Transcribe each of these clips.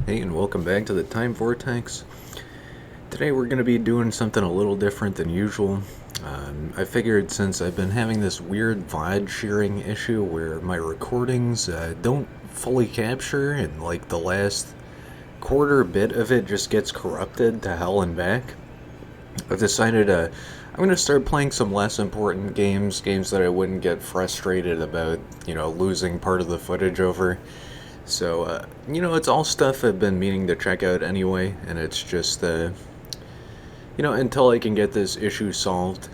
Hey, and welcome back to the Time Vortex. Today we're going to be doing something a little different than usual. I figured since I've been having this weird VOD sharing issue where my recordings don't fully capture and like the last quarter bit of it just gets corrupted to hell and back, I've decided I'm going to start playing some less important games that I wouldn't get frustrated about, losing part of the footage over. So, it's all stuff I've been meaning to check out anyway, and it's just, until I can get this issue solved,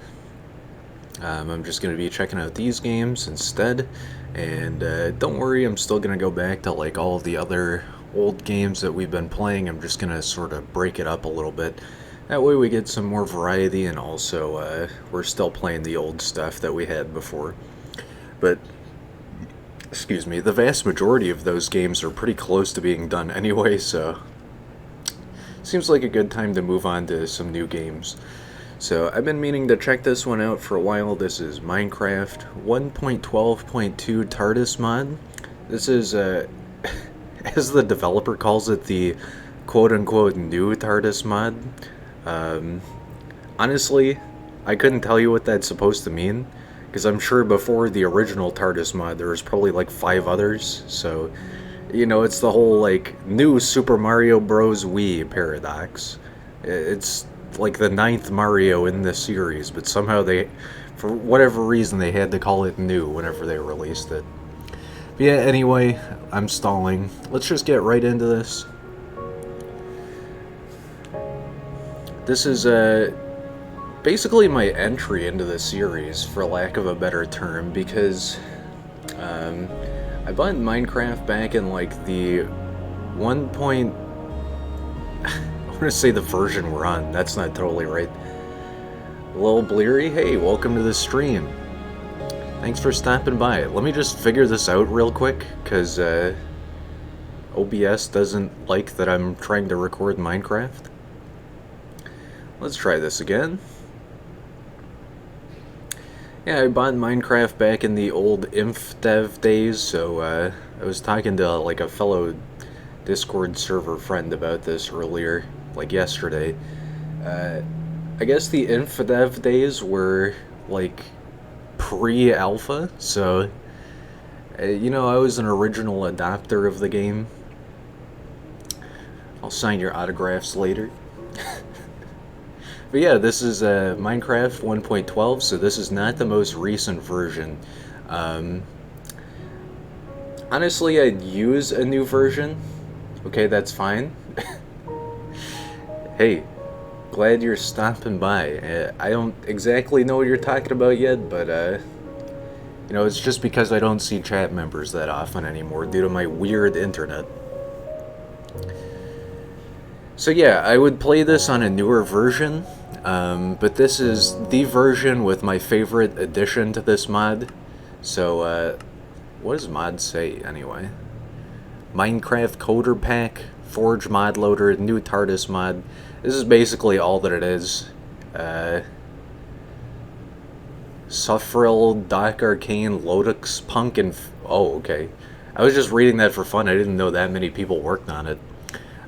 I'm just going to be checking out these games instead. And don't worry, I'm still going to go back to like all of the other old games that we've been playing. I'm just going to sort of break it up a little bit. That way we get some more variety, and also we're still playing the old stuff that we had before. But excuse me, the vast majority of those games are pretty close to being done anyway, so seems like a good time to move on to some new games. So I've been meaning to check this one out for a while. This is Minecraft 1.12.2 TARDIS Mod. This is, as the developer calls it, the quote-unquote new TARDIS Mod. Honestly, I couldn't tell you what that's supposed to mean, because I'm sure before the original TARDIS mod there was probably like 5 others, so it's the whole like new Super Mario Bros. Wii paradox. It's like the 9th Mario in this series, but somehow they, for whatever reason, they had to call it new whenever they released it. But yeah, anyway, I'm stalling. Let's just get right into this. This is basically my entry into the series, for lack of a better term, because I bought Minecraft back in like the 1. I want to say the version we're on. That's not totally right. Lil Bleary, hey, welcome to the stream. Thanks for stopping by. Let me just figure this out real quick, because OBS doesn't like that I'm trying to record Minecraft. Let's try this again. Yeah, I bought Minecraft back in the old InfDev days, so I was talking to like a fellow Discord server friend about this earlier, like yesterday. I guess the InfDev days were like pre-alpha, so I was an original adopter of the game. I'll sign your autographs later. But yeah, this is Minecraft 1.12, so this is not the most recent version. Honestly, I'd use a new version. Okay, that's fine. Hey, glad you're stopping by. I don't exactly know what you're talking about yet, but it's just because I don't see chat members that often anymore due to my weird internet. So yeah, I would play this on a newer version, but this is the version with my favorite addition to this mod. So, what does mod say anyway? Minecraft Coder Pack, Forge Mod Loader, new TARDIS mod. This is basically all that it is. Sufril, Doc Arcane, Lodux, Punk, and... oh, okay. I was just reading that for fun. I didn't know that many people worked on it.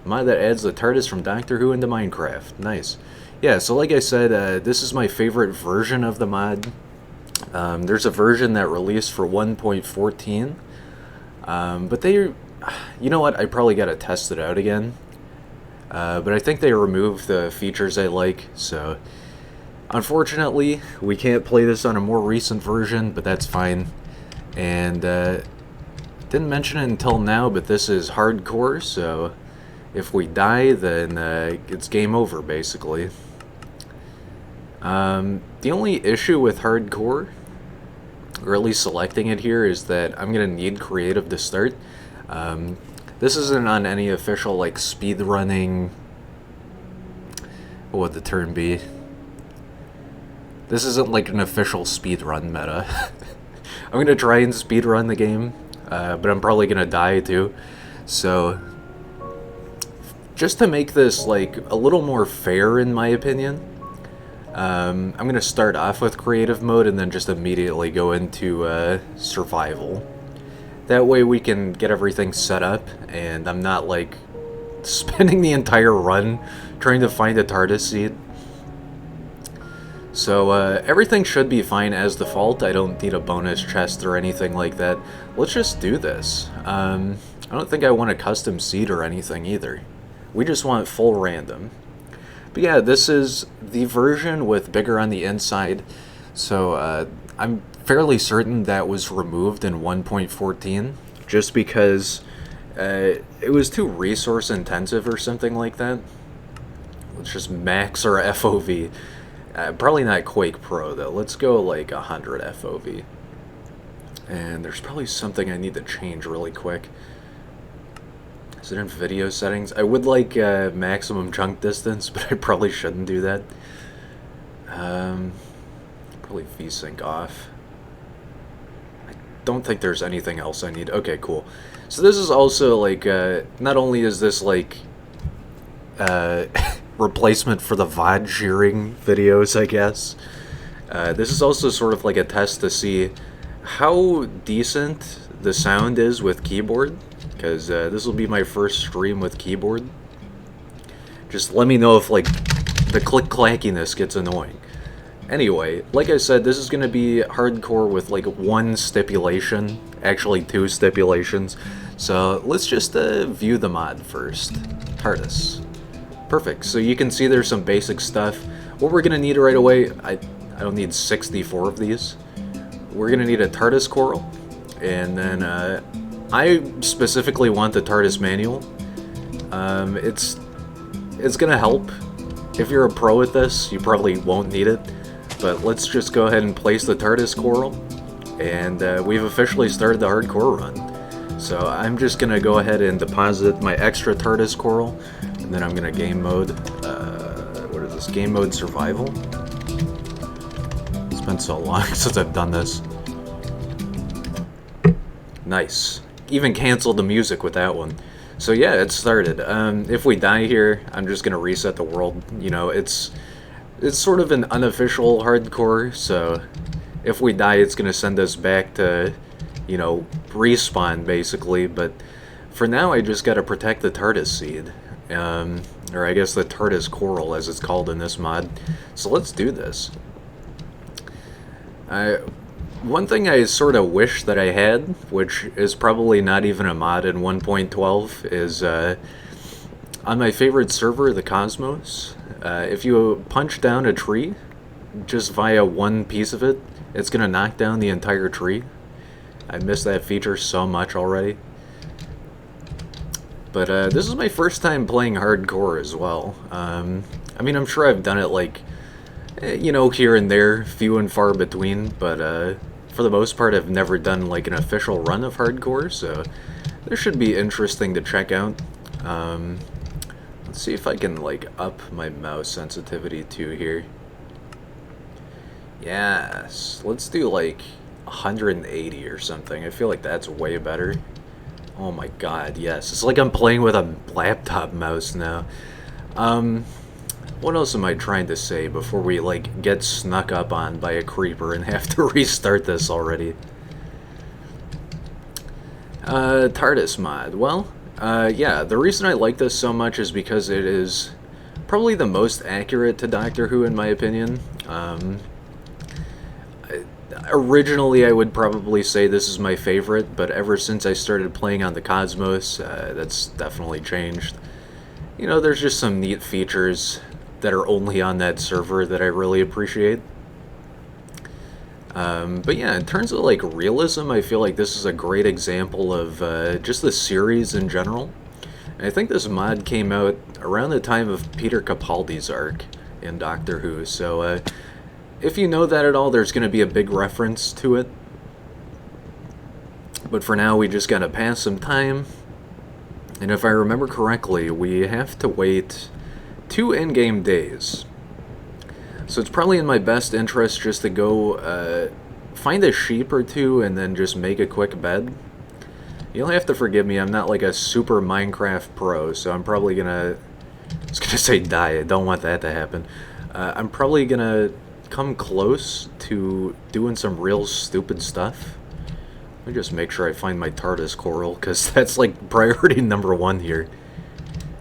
Mod that adds the TARDIS from Doctor Who into Minecraft. Nice. Yeah, so like I said, this is my favorite version of the mod. There's a version that released for 1.14. But they... you know what? I probably gotta test it out again. But I think they removed the features I like, so... unfortunately, we can't play this on a more recent version, but that's fine. And, didn't mention it until now, but this is hardcore, so... if we die, then it's game over, basically. The only issue with hardcore, or at least selecting it here, is that I'm going to need creative to start. This isn't on any official, like, speedrunning... what would the term be? This isn't, like, an official speedrun meta. I'm going to try and speedrun the game, but I'm probably going to die, too. So... just to make this like a little more fair, in my opinion, I'm gonna start off with creative mode and then just immediately go into survival. That way we can get everything set up and I'm not like spending the entire run trying to find a TARDIS seed. So everything should be fine as default. I don't need a bonus chest or anything like that. Let's just do this. I don't think I want a custom seed or anything either. We just want full random. But yeah, this is the version with bigger on the inside. So I'm fairly certain that was removed in 1.14 just because it was too resource intensive or something like that. Let's just max our FOV. Probably not Quake Pro though. Let's go like 100 FOV. And there's probably something I need to change really quick. Is it in video settings? I would like maximum chunk distance, but I probably shouldn't do that. Probably VSync off. I don't think there's anything else I need. Okay, cool. So this is also like, not only is this like replacement for the VOD shearing videos, I guess. This is also sort of like a test to see how decent the sound is with keyboard, because this will be my first stream with keyboard. Just let me know if like the click-clackiness gets annoying. Anyway, like I said, this is going to be hardcore with like one stipulation, actually 2 stipulations. So let's just view the mod first. TARDIS. Perfect. So you can see there's some basic stuff. What we're going to need right away, I don't need 64 of these. We're going to need a TARDIS coral. And then I specifically want the TARDIS manual. It's going to help. If you're a pro at this, you probably won't need it. But let's just go ahead and place the TARDIS coral. And we've officially started the hardcore run. So I'm just going to go ahead and deposit my extra TARDIS coral. And then I'm gonna game mode, what is this, game mode survival? It's been so long since I've done this. Nice. Even canceled the music with that one. So yeah, it started. If we die here, I'm just gonna reset the world. You know, it's sort of an unofficial hardcore, so if we die, it's gonna send us back to, you know, respawn basically, but for now I just gotta protect the TARDIS seed. Or I guess the TARDIS coral, as it's called in this mod. So let's do this. One thing I sort of wish that I had, which is probably not even a mod in 1.12, is on my favorite server, the Cosmos, if you punch down a tree, just via one piece of it, it's going to knock down the entire tree. I miss that feature so much already. But this is my first time playing hardcore as well. I mean, I'm sure I've done it like, you know, here and there, few and far between, but for the most part I've never done like an official run of hardcore, so this should be interesting to check out. Let's see if I can like up my mouse sensitivity to here. Yes, let's do like 180 or something. I feel like that's way better. Oh my god, yes. It's like I'm playing with a laptop mouse now. What else am I trying to say before we, like, get snuck up on by a creeper and have to restart this already? TARDIS mod. Well, yeah, the reason I like this so much is because it is probably the most accurate to Doctor Who, in my opinion. Originally, I would probably say this is my favorite, but ever since I started playing on the Cosmos, that's definitely changed. You know, there's just some neat features that are only on that server that I really appreciate. But yeah, in terms of like realism, I feel like this is a great example of just the series in general. And I think this mod came out around the time of Peter Capaldi's arc in Doctor Who, so if you know that at all, there's going to be a big reference to it. But for now, we just got to pass some time. And if I remember correctly, we have to wait 2 in-game days. So it's probably in my best interest just to go find a sheep or 2 and then just make a quick bed. You'll have to forgive me, I'm not like a super Minecraft pro, so I'm probably gonna... I was gonna say die, I don't want that to happen. I'm probably gonna come close to doing some real stupid stuff. Let me just make sure I find my TARDIS coral, because that's like priority number 1 here.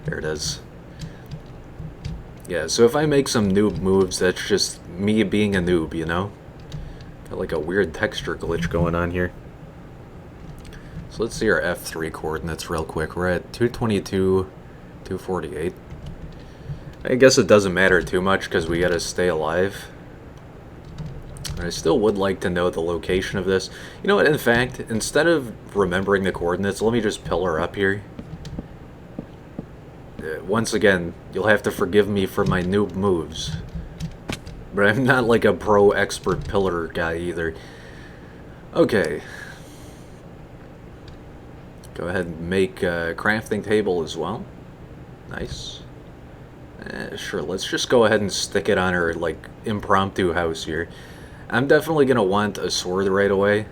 There it is. Yeah, so if I make some noob moves, that's just me being a noob, you know? Got like a weird texture glitch going on here. So let's see our F3 coordinates real quick. We're at 222, 248. I guess it doesn't matter too much because we gotta stay alive. But I still would like to know the location of this. You know what, in fact, instead of remembering the coordinates, let me just pillar up here. Once again, you'll have to forgive me for my noob moves. But I'm not like a pro expert pillar guy either. Okay. Go ahead and make a crafting table as well. Nice. Sure, let's just go ahead and stick it on our, like, impromptu house here. I'm definitely going to want a sword right away.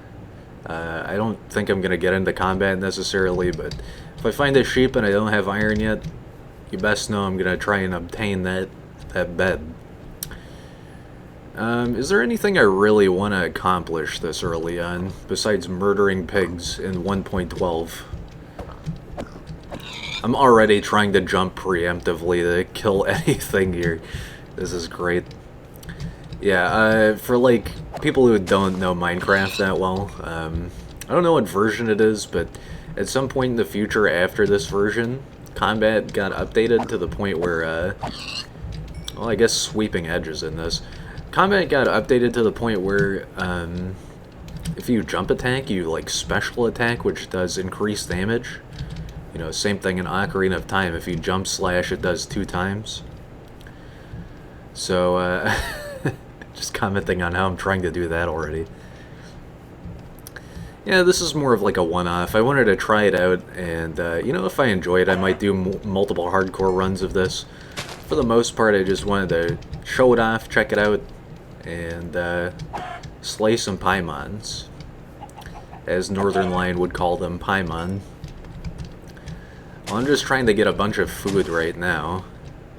I don't think I'm going to get into combat necessarily, but if I find a sheep and I don't have iron yet, you best know I'm going to try and obtain that bed. Is there anything I really want to accomplish this early on, besides murdering pigs in 1.12? I'm already trying to jump preemptively to kill anything here. This is great. Yeah, for like people who don't know Minecraft that well, I don't know what version it is, but at some point in the future after this version, combat got updated to the point where, well, I guess sweeping edges in this. Combat got updated to the point where, if you jump attack, you like special attack, which does increased damage. You know, same thing in Ocarina of Time. If you jump slash, it does 2 times. So, just commenting on how I'm trying to do that already. Yeah, this is more of like a one-off. I wanted to try it out, and, you know, if I enjoy it, I might do multiple hardcore runs of this. For the most part, I just wanted to show it off, check it out, and, slay some Paimons. As Northern Lion would call them, Paimon. Well, I'm just trying to get a bunch of food right now,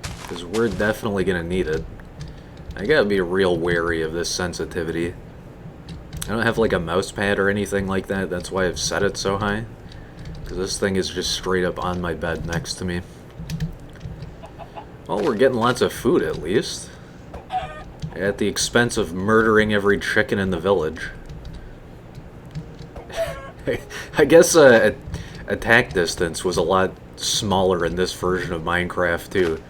because we're definitely going to need it. I gotta be real wary of this sensitivity. I don't have like a mouse pad or anything like that, that's why I've set it so high. Because this thing is just straight up on my bed next to me. Well, we're getting lots of food at least. At the expense of murdering every chicken in the village. I guess attack distance was a lot smaller in this version of Minecraft too.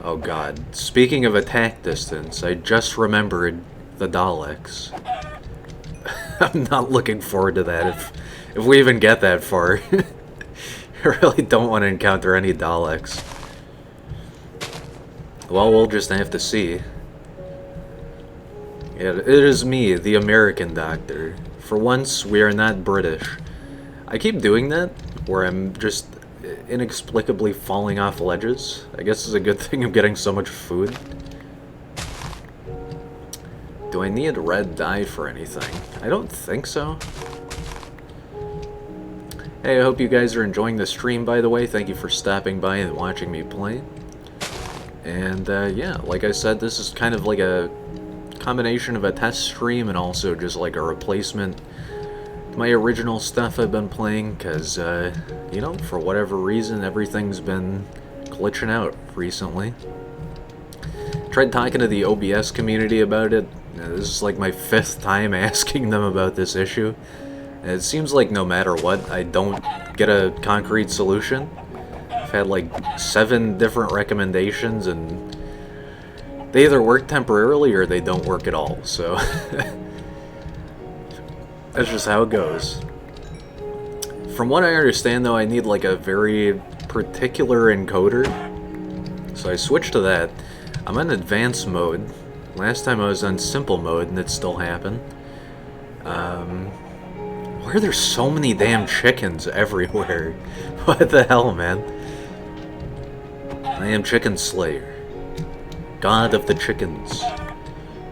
Oh god. Speaking of attack distance, I just remembered the Daleks. I'm not looking forward to that if we even get that far. I really don't want to encounter any Daleks. Well, we'll just have to see. Yeah, it is me, the American doctor. For once, we are not British. I keep doing that, where I'm just inexplicably falling off ledges. I guess it's a good thing I'm getting so much food. Do I need red dye for anything? I don't think so. Hey, I hope you guys are enjoying the stream, by the way. Thank you for stopping by and watching me play. And, yeah, like I said, this is kind of like a combination of a test stream and also just like a replacement to my original stuff I've been playing, because, you know, for whatever reason, everything's been glitching out recently. Tried talking to the OBS community about it. This is like my 5th time asking them about this issue. And it seems like no matter what, I don't get a concrete solution. I've had like 7 different recommendations, and they either work temporarily or they don't work at all, so that's just how it goes. From what I understand, though, I need like a very particular encoder, so I switched to that. I'm on advanced mode. Last time I was on simple mode, and it still happened. Why are there so many damn chickens everywhere? What the hell, man? I am Chicken Slayer. God of the chickens.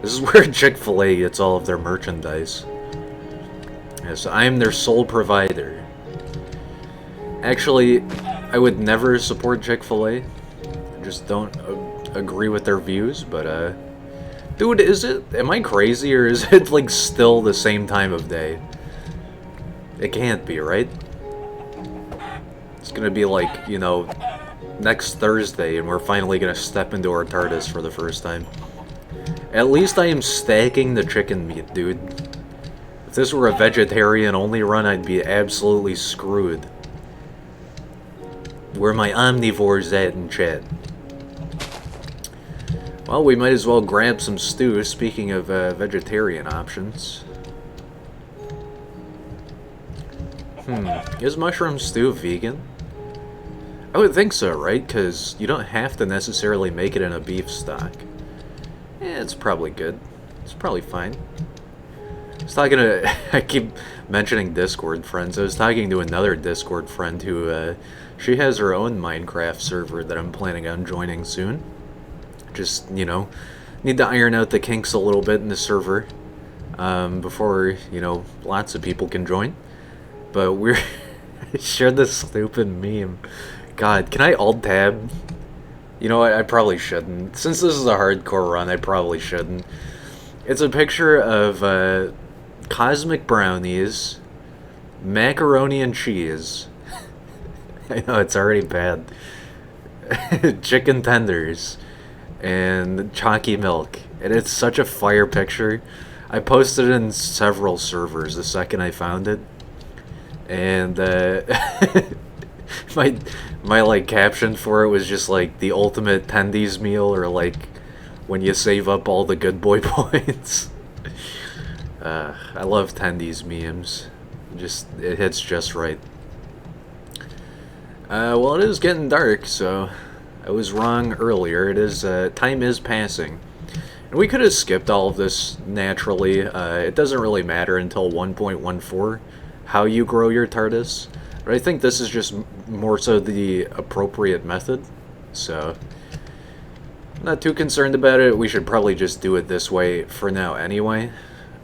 This is where Chick-fil-A gets all of their merchandise. Yes, I am their sole provider. Actually, I would never support Chick-fil-A. I just don't agree with their views, but, dude, am I crazy, or is it, like, still the same time of day? It can't be, right? It's gonna be like, you know, next Thursday, and we're finally gonna step into our TARDIS for the first time. At least I am stacking the chicken meat, dude. If this were a vegetarian-only run, I'd be absolutely screwed. Where my omnivores at in chat? Well, we might as well grab some stew, speaking of vegetarian options. Is mushroom stew vegan? I would think so, right? Because you don't have to necessarily make it in a beef stock. Yeah, it's probably good. It's probably fine. I was talking to... I keep mentioning Discord friends. I was talking to another Discord friend who... she has her own Minecraft server that I'm planning on joining soon. Just, you know, need to iron out the kinks a little bit in the server. Before, you know, lots of people can join. But we're... shared this stupid meme. God, can I alt-tab? You know what, I probably shouldn't. Since this is a hardcore run, I probably shouldn't. It's a picture of cosmic brownies, macaroni and cheese. I know, it's already bad. Chicken tenders, and chalky milk. And it's such a fire picture. I posted it in several servers the second I found it. And my like caption for it was just like the ultimate tendies meal, or like when you save up all the good boy points. I love tendies memes. Just it hits just right. Well, it is getting dark, so I was wrong earlier. It is time is passing. And we could have skipped all of this naturally. It doesn't really matter until 1.14 how you grow your TARDIS. But I think this is just more so the appropriate method. So, I'm not too concerned about it. We should probably just do it this way for now anyway.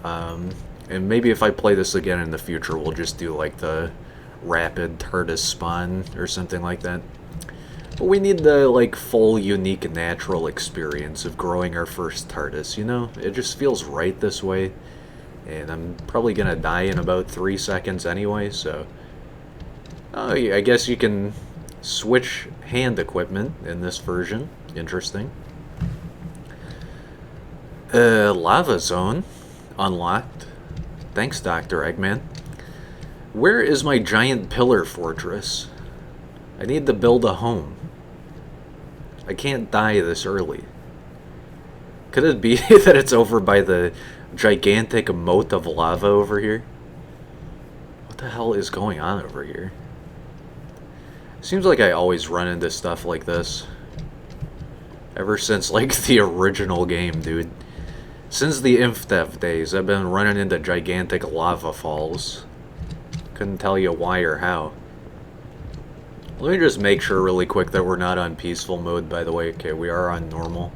And maybe if I play this again in the future, we'll just do like the rapid TARDIS spawn or something like that. But we need the like full, unique, natural experience of growing our first TARDIS, you know? It just feels right this way. And I'm probably gonna die in about 3 seconds anyway, so... Oh, yeah, I guess you can switch hand equipment in this version. Interesting. Lava zone. Unlocked. Thanks, Dr. Eggman. Where is my giant pillar fortress? I need to build a home. I can't die this early. Could it be that it's over by the gigantic moat of lava over here? What the hell is going on over here? Seems like I always run into stuff like this. Ever since, like, the original game, dude. Since the InfDev days, I've been running into gigantic lava falls. Couldn't tell you why or how. Let me just make sure really quick that we're not on peaceful mode, by the way. Okay, we are on normal.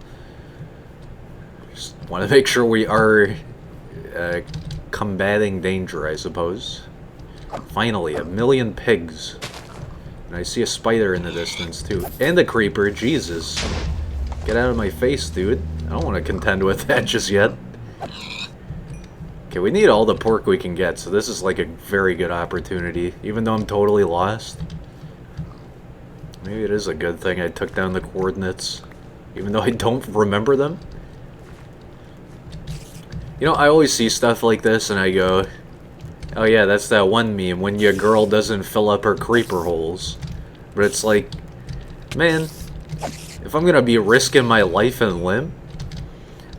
Just want to make sure we are combating danger, I suppose. Finally, 1,000,000 pigs. And I see a spider in the distance, too. And a creeper, Jesus. Get out of my face, dude. I don't want to contend with that just yet. Okay, we need all the pork we can get, so this is like a very good opportunity. Even though I'm totally lost. Maybe it is a good thing I took down the coordinates. Even though I don't remember them. You know, I always see stuff like this and I go, oh yeah, that's that one meme when your girl doesn't fill up her creeper holes. But it's like, man, if I'm gonna be risking my life and limb,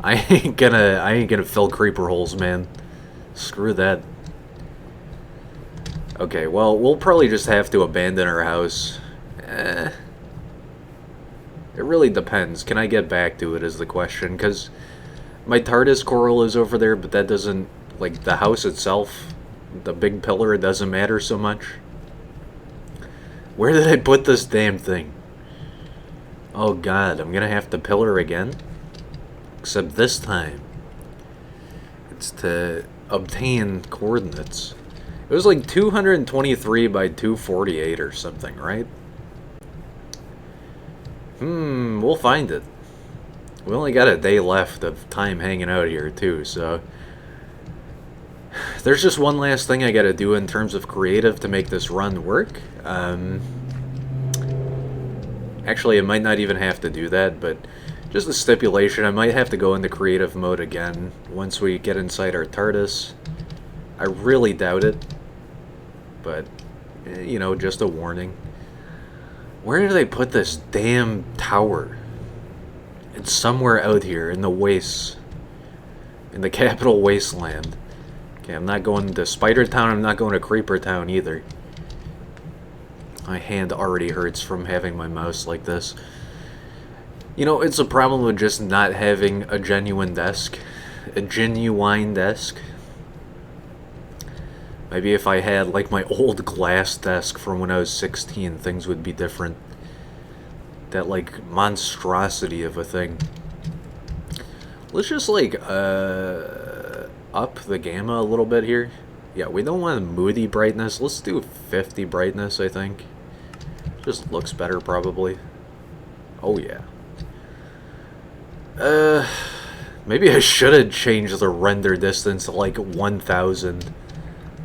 I ain't gonna fill creeper holes, man. Screw that. Okay, well, we'll probably just have to abandon our house. It really depends. Can I get back to it is the question, because my TARDIS coral is over there, but that doesn't, like, the house itself, the big pillar, it doesn't matter so much. Where did I put this damn thing? Oh god, I'm gonna have to pillar again. Except this time, it's to obtain coordinates. It was like 223 by 248 or something, right? We'll find it. We only got a day left of time hanging out here, too, so... There's just one last thing I gotta do in terms of creative to make this run work. And Actually, I might not even have to do that, but just a stipulation, I might have to go into creative mode again once we get inside our TARDIS. I really doubt it, but, you know, just a warning. Where did they put this damn tower? It's somewhere out here in the wastes. In the capital wasteland. Okay, I'm not going to Spider Town, I'm not going to Creeper Town either. My hand already hurts from having my mouse like this. You know, it's a problem with just not having a genuine desk. A genuine desk. Maybe if I had, like, my old glass desk from when I was 16, things would be different. That, like, monstrosity of a thing. Let's just, like, up the gamma a little bit here. Yeah, we don't want moody brightness. Let's do 50 brightness, I think. Just looks better, probably. Oh, yeah. Maybe I should have changed the render distance to, like, 1000.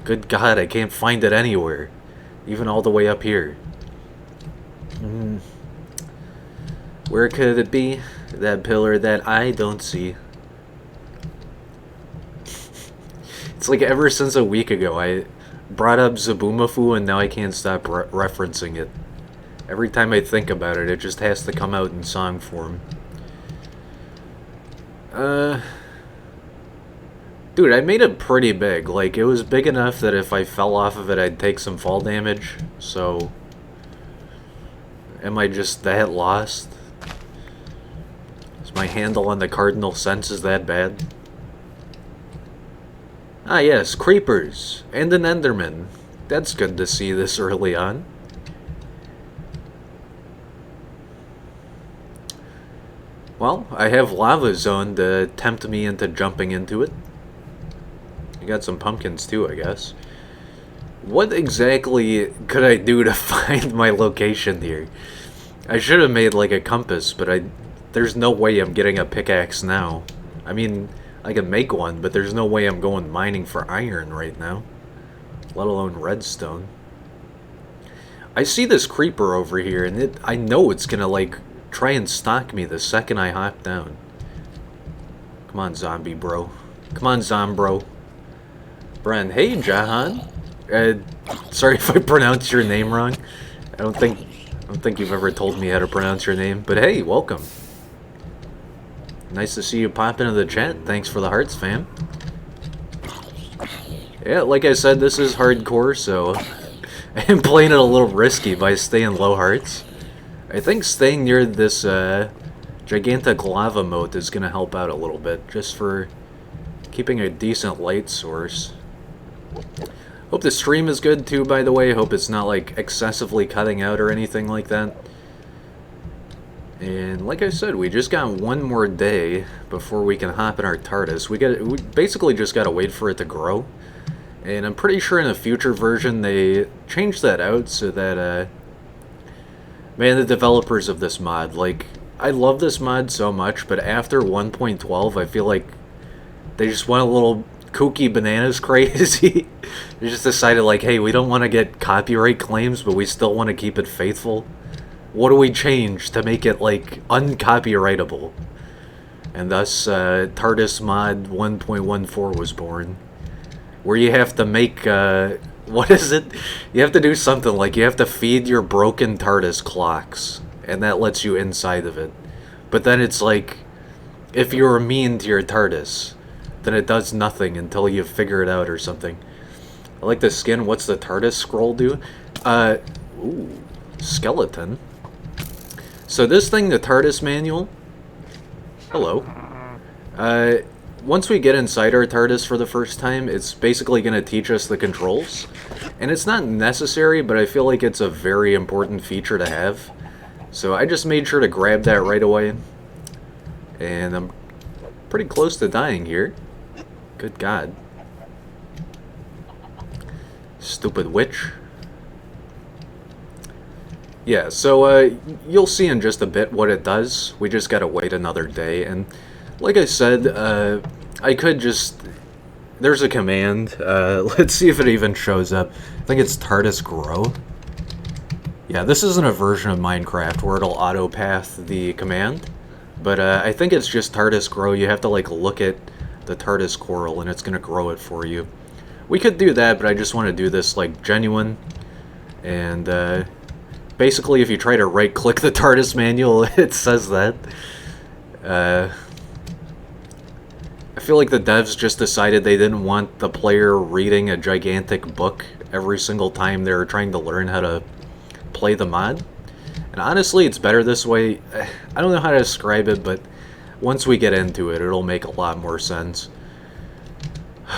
Good God, I can't find it anywhere. Even all the way up here. Where could it be? That pillar that I don't see. It's like ever since a week ago, I brought up Zabumafu and now I can't stop referencing it. Every time I think about it, it just has to come out in song form. Dude, I made it pretty big. Like, it was big enough that if I fell off of it, I'd take some fall damage. So, am I just that lost? Is my handle on the cardinal senses that bad? Ah yes, creepers. And an enderman. That's good to see this early on. Well, I have Lava Zone to tempt me into jumping into it. You got some pumpkins too, I guess. What exactly could I do to find my location here? I should have made like a compass, but there's no way I'm getting a pickaxe now. I mean, I can make one, but there's no way I'm going mining for iron right now. Let alone redstone. I see this creeper over here, and I know it's gonna like try and stalk me the second I hop down. Come on, zombie bro. Come on, zombro. Bren, hey Jahan. Sorry if I pronounced your name wrong. I don't think you've ever told me how to pronounce your name, but hey, welcome. Nice to see you pop into the chat. Thanks for the hearts, fam. Yeah, like I said, this is hardcore, so I am playing it a little risky by staying low hearts. I think staying near this gigantic lava moat is going to help out a little bit, just for keeping a decent light source. Hope the stream is good too, by the way. Hope it's not like excessively cutting out or anything like that. And like I said, we just got one more day before we can hop in our TARDIS. We basically just gotta wait for it to grow. And I'm pretty sure in a future version they changed that out so that man, the developers of this mod, like, I love this mod so much, but after 1.12 I feel like they just went a little kooky bananas crazy. They just decided like, hey, we don't want to get copyright claims, but we still want to keep it faithful. What do we change to make it like uncopyrightable? And thus TARDIS Mod 1.14 was born, where you have to make what is it? You have to do something like you have to feed your broken TARDIS clocks, and that lets you inside of it. But then it's like, if you're mean to your TARDIS, then it does nothing until you figure it out or something. I like the skin. What's the TARDIS scroll do? Ooh, skeleton. So this thing, the TARDIS manual. Hello. Once we get inside our TARDIS for the first time, it's basically going to teach us the controls. And it's not necessary, but I feel like it's a very important feature to have. So I just made sure to grab that right away. And I'm pretty close to dying here. Good God. Stupid witch. Yeah, so you'll see in just a bit what it does. We just gotta wait another day. And like I said, I could just... There's a command. Let's see if it even shows up. I think it's TARDIS grow. Yeah, this isn't a version of Minecraft where it'll auto-path the command, but I think it's just TARDIS grow. You have to, like, look at the TARDIS coral, and it's going to grow it for you. We could do that, but I just want to do this, like, genuine, and basically if you try to right-click the TARDIS manual, it says that. I feel like the devs just decided they didn't want the player reading a gigantic book every single time they were trying to learn how to play the mod. And honestly, it's better this way. I don't know how to describe it, but once we get into it, it'll make a lot more sense.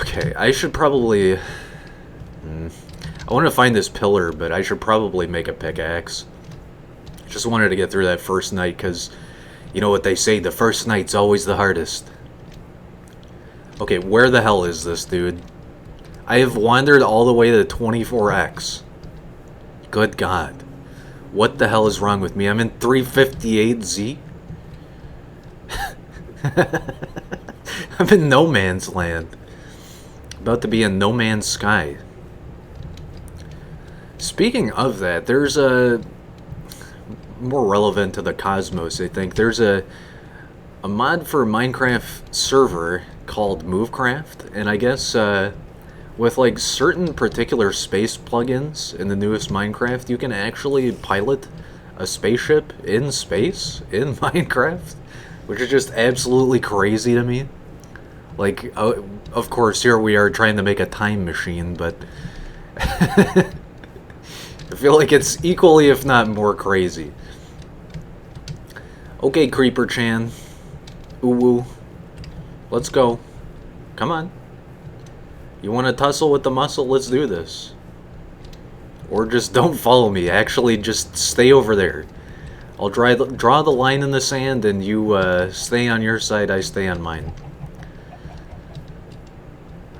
Okay, I should probably... I want to find this pillar, but I should probably make a pickaxe. Just wanted to get through that first night, because you know what they say, the first night's always the hardest. Okay, where the hell is this, dude? I have wandered all the way to 24x. Good God. What the hell is wrong with me? I'm in 358Z? I'm in no man's land. About to be in no man's sky. Speaking of that, there's a... more relevant to the cosmos, I think. There's a mod for Minecraft server called Movecraft, and I guess with like certain particular space plugins in the newest Minecraft, you can actually pilot a spaceship in space in Minecraft, which is just absolutely crazy to me. Like, of course, here we are trying to make a time machine, but I feel like it's equally, if not more, crazy. Okay, Creeper Chan. Ooh-woo. Let's go. Come on. You want to tussle with the muscle? Let's do this. Or just don't follow me. Actually, just stay over there. I'll draw the line in the sand, and you stay on your side, I stay on mine.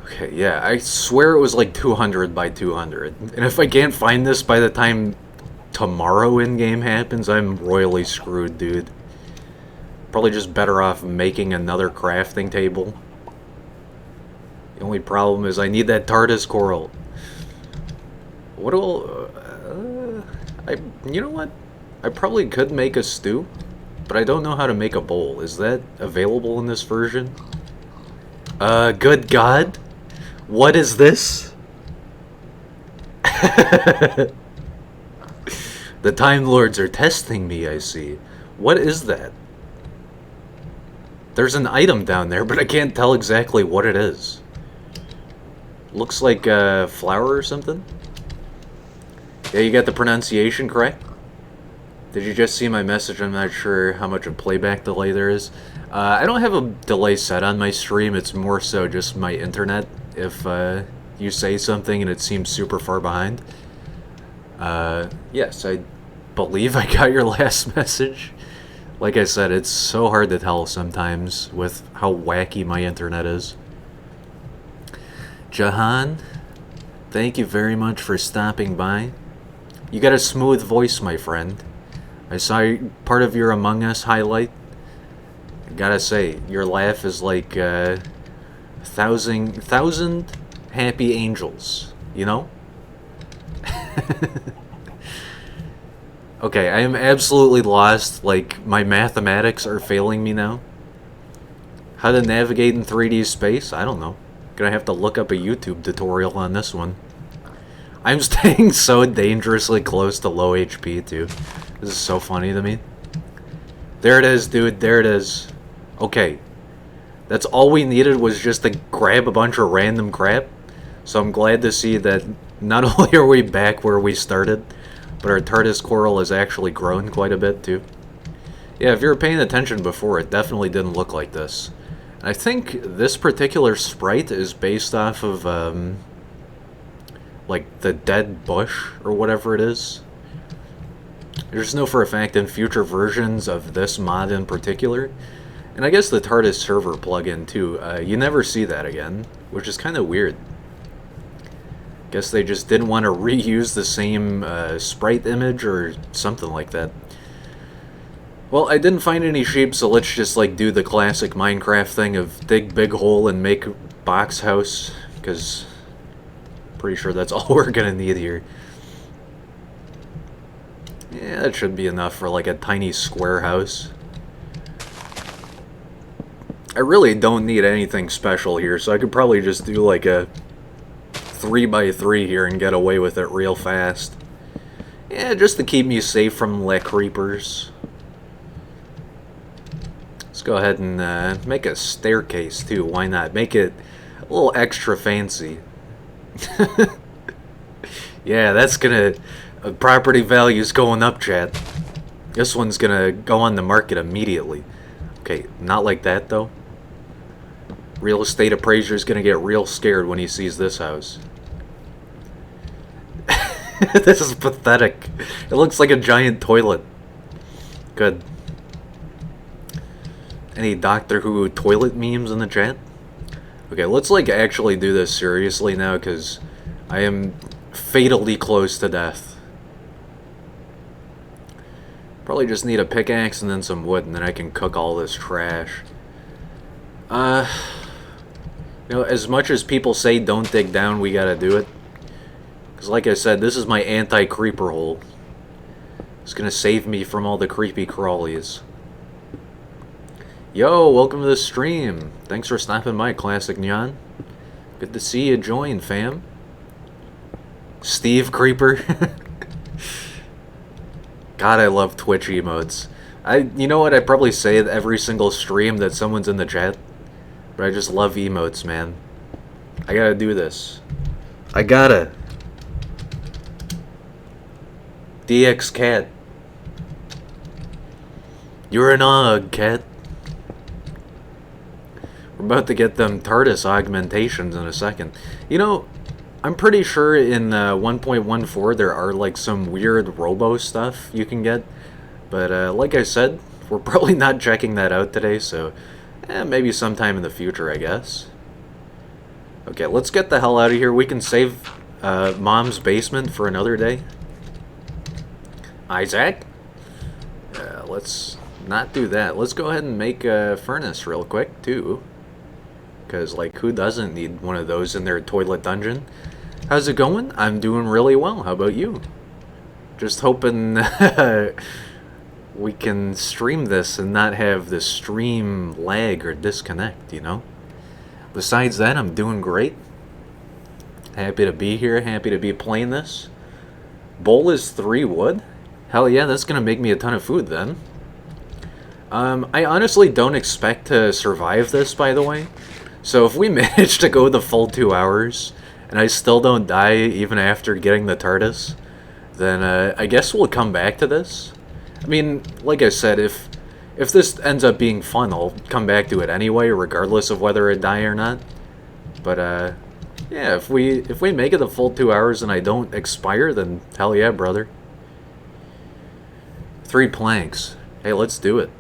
Okay, yeah, I swear it was like 200 by 200. And if I can't find this by the time tomorrow in-game happens, I'm royally screwed, dude. Probably just better off making another crafting table. The only problem is I need that TARDIS coral. What'll... you know what? I probably could make a stew, but I don't know how to make a bowl. Is that available in this version? Good God? What is this? The Time Lords are testing me, I see. What is that? There's an item down there, but I can't tell exactly what it is. Looks like a flower or something? Yeah, you got the pronunciation correct? Did you just see my message? I'm not sure how much of playback delay there is. I don't have a delay set on my stream. It's more so just my internet. If you say something and it seems super far behind. Yes, I believe I got your last message. Like I said, it's so hard to tell sometimes with how wacky my internet is. Jahan, thank you very much for stopping by. You got a smooth voice, my friend. I saw part of your Among Us highlight. I gotta say, your laugh is like thousand happy angels, you know? Okay, I am absolutely lost. Like, my mathematics are failing me now. How to navigate in 3D space? I don't know. Gonna have to look up a YouTube tutorial on this one. I'm staying so dangerously close to low HP, too. This is so funny to me. There it is, dude. There it is. Okay. That's all we needed was just to grab a bunch of random crap. So I'm glad to see that not only are we back where we started, but our TARDIS coral has actually grown quite a bit, too. Yeah, if you were paying attention before, it definitely didn't look like this. I think this particular sprite is based off of, like, the dead bush, or whatever it is. I just know for a fact in future versions of this mod in particular, and I guess the TARDIS server plugin too, you never see that again, which is kind of weird. Guess they just didn't want to reuse the same sprite image or something like that. Well, I didn't find any sheep, so let's just like do the classic Minecraft thing of dig big hole and make box house, because pretty sure that's all we're gonna need here. Yeah, that should be enough for like a tiny square house. I really don't need anything special here, so I could probably just do like a 3x3 here and get away with it real fast. Yeah, just to keep me safe from the creepers. Let's go ahead and make a staircase too, why not? Make it a little extra fancy. Yeah, that's gonna... property value's going up, chat. This one's gonna go on the market immediately. Okay, not like that though. Real estate appraiser's gonna get real scared when he sees this house. This is pathetic. It looks like a giant toilet. Good. Any Doctor Who toilet memes in the chat? Okay, let's like actually do this seriously now, because I am fatally close to death. Probably just need a pickaxe and then some wood, and then I can cook all this trash. You know, as much as people say don't dig down, we gotta do it. Because like I said, this is my anti-creeper hole. It's gonna save me from all the creepy crawlies. Yo, welcome to the stream. Thanks for stopping by, Classic Nyan. Good to see you join, fam. Steve Creeper. God, I love Twitch emotes. You know what, I probably say at every single stream that someone's in the chat. But I just love emotes, man. I gotta do this. I gotta. DX Cat. You're an og, cat. We're about to get them TARDIS augmentations in a second. You know, I'm pretty sure in 1.14 there are like some weird robo stuff you can get. But like I said, we're probably not checking that out today, so maybe sometime in the future, I guess. Okay, let's get the hell out of here. We can save Mom's basement for another day. Isaac? Let's not do that. Let's go ahead and make a furnace real quick, too. Because, like, who doesn't need one of those in their toilet dungeon? How's it going? I'm doing really well. How about you? Just hoping we can stream this and not have the stream lag or disconnect, you know? Besides that, I'm doing great. Happy to be here. Happy to be playing this. Bowl is 3 wood? Hell yeah, that's going to make me a ton of food then. I honestly don't expect to survive this, by the way. So if we manage to go the full 2 hours, and I still don't die even after getting the TARDIS, then I guess we'll come back to this. I mean, like I said, if this ends up being fun, I'll come back to it anyway, regardless of whether I die or not. But yeah, if we make it the full 2 hours and I don't expire, then hell yeah, brother. 3 planks. Hey, let's do it.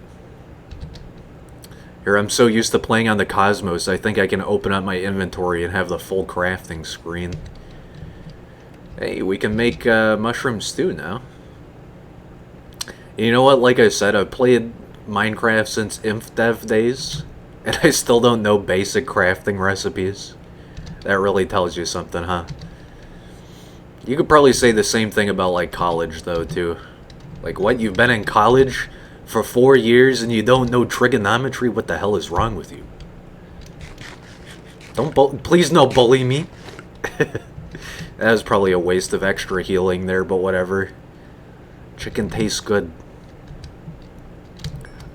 Here, I'm so used to playing on the Cosmos, I think I can open up my inventory and have the full crafting screen. Hey, we can make mushroom stew now. You know what, like I said, I've played Minecraft since InfDev days, and I still don't know basic crafting recipes. That really tells you something, huh? You could probably say the same thing about, like, college, though, too. Like, what, you've been in college for 4 years and you don't know trigonometry? What the hell is wrong with you? Please no bully me. That was probably a waste of extra healing there, but whatever. Chicken tastes good.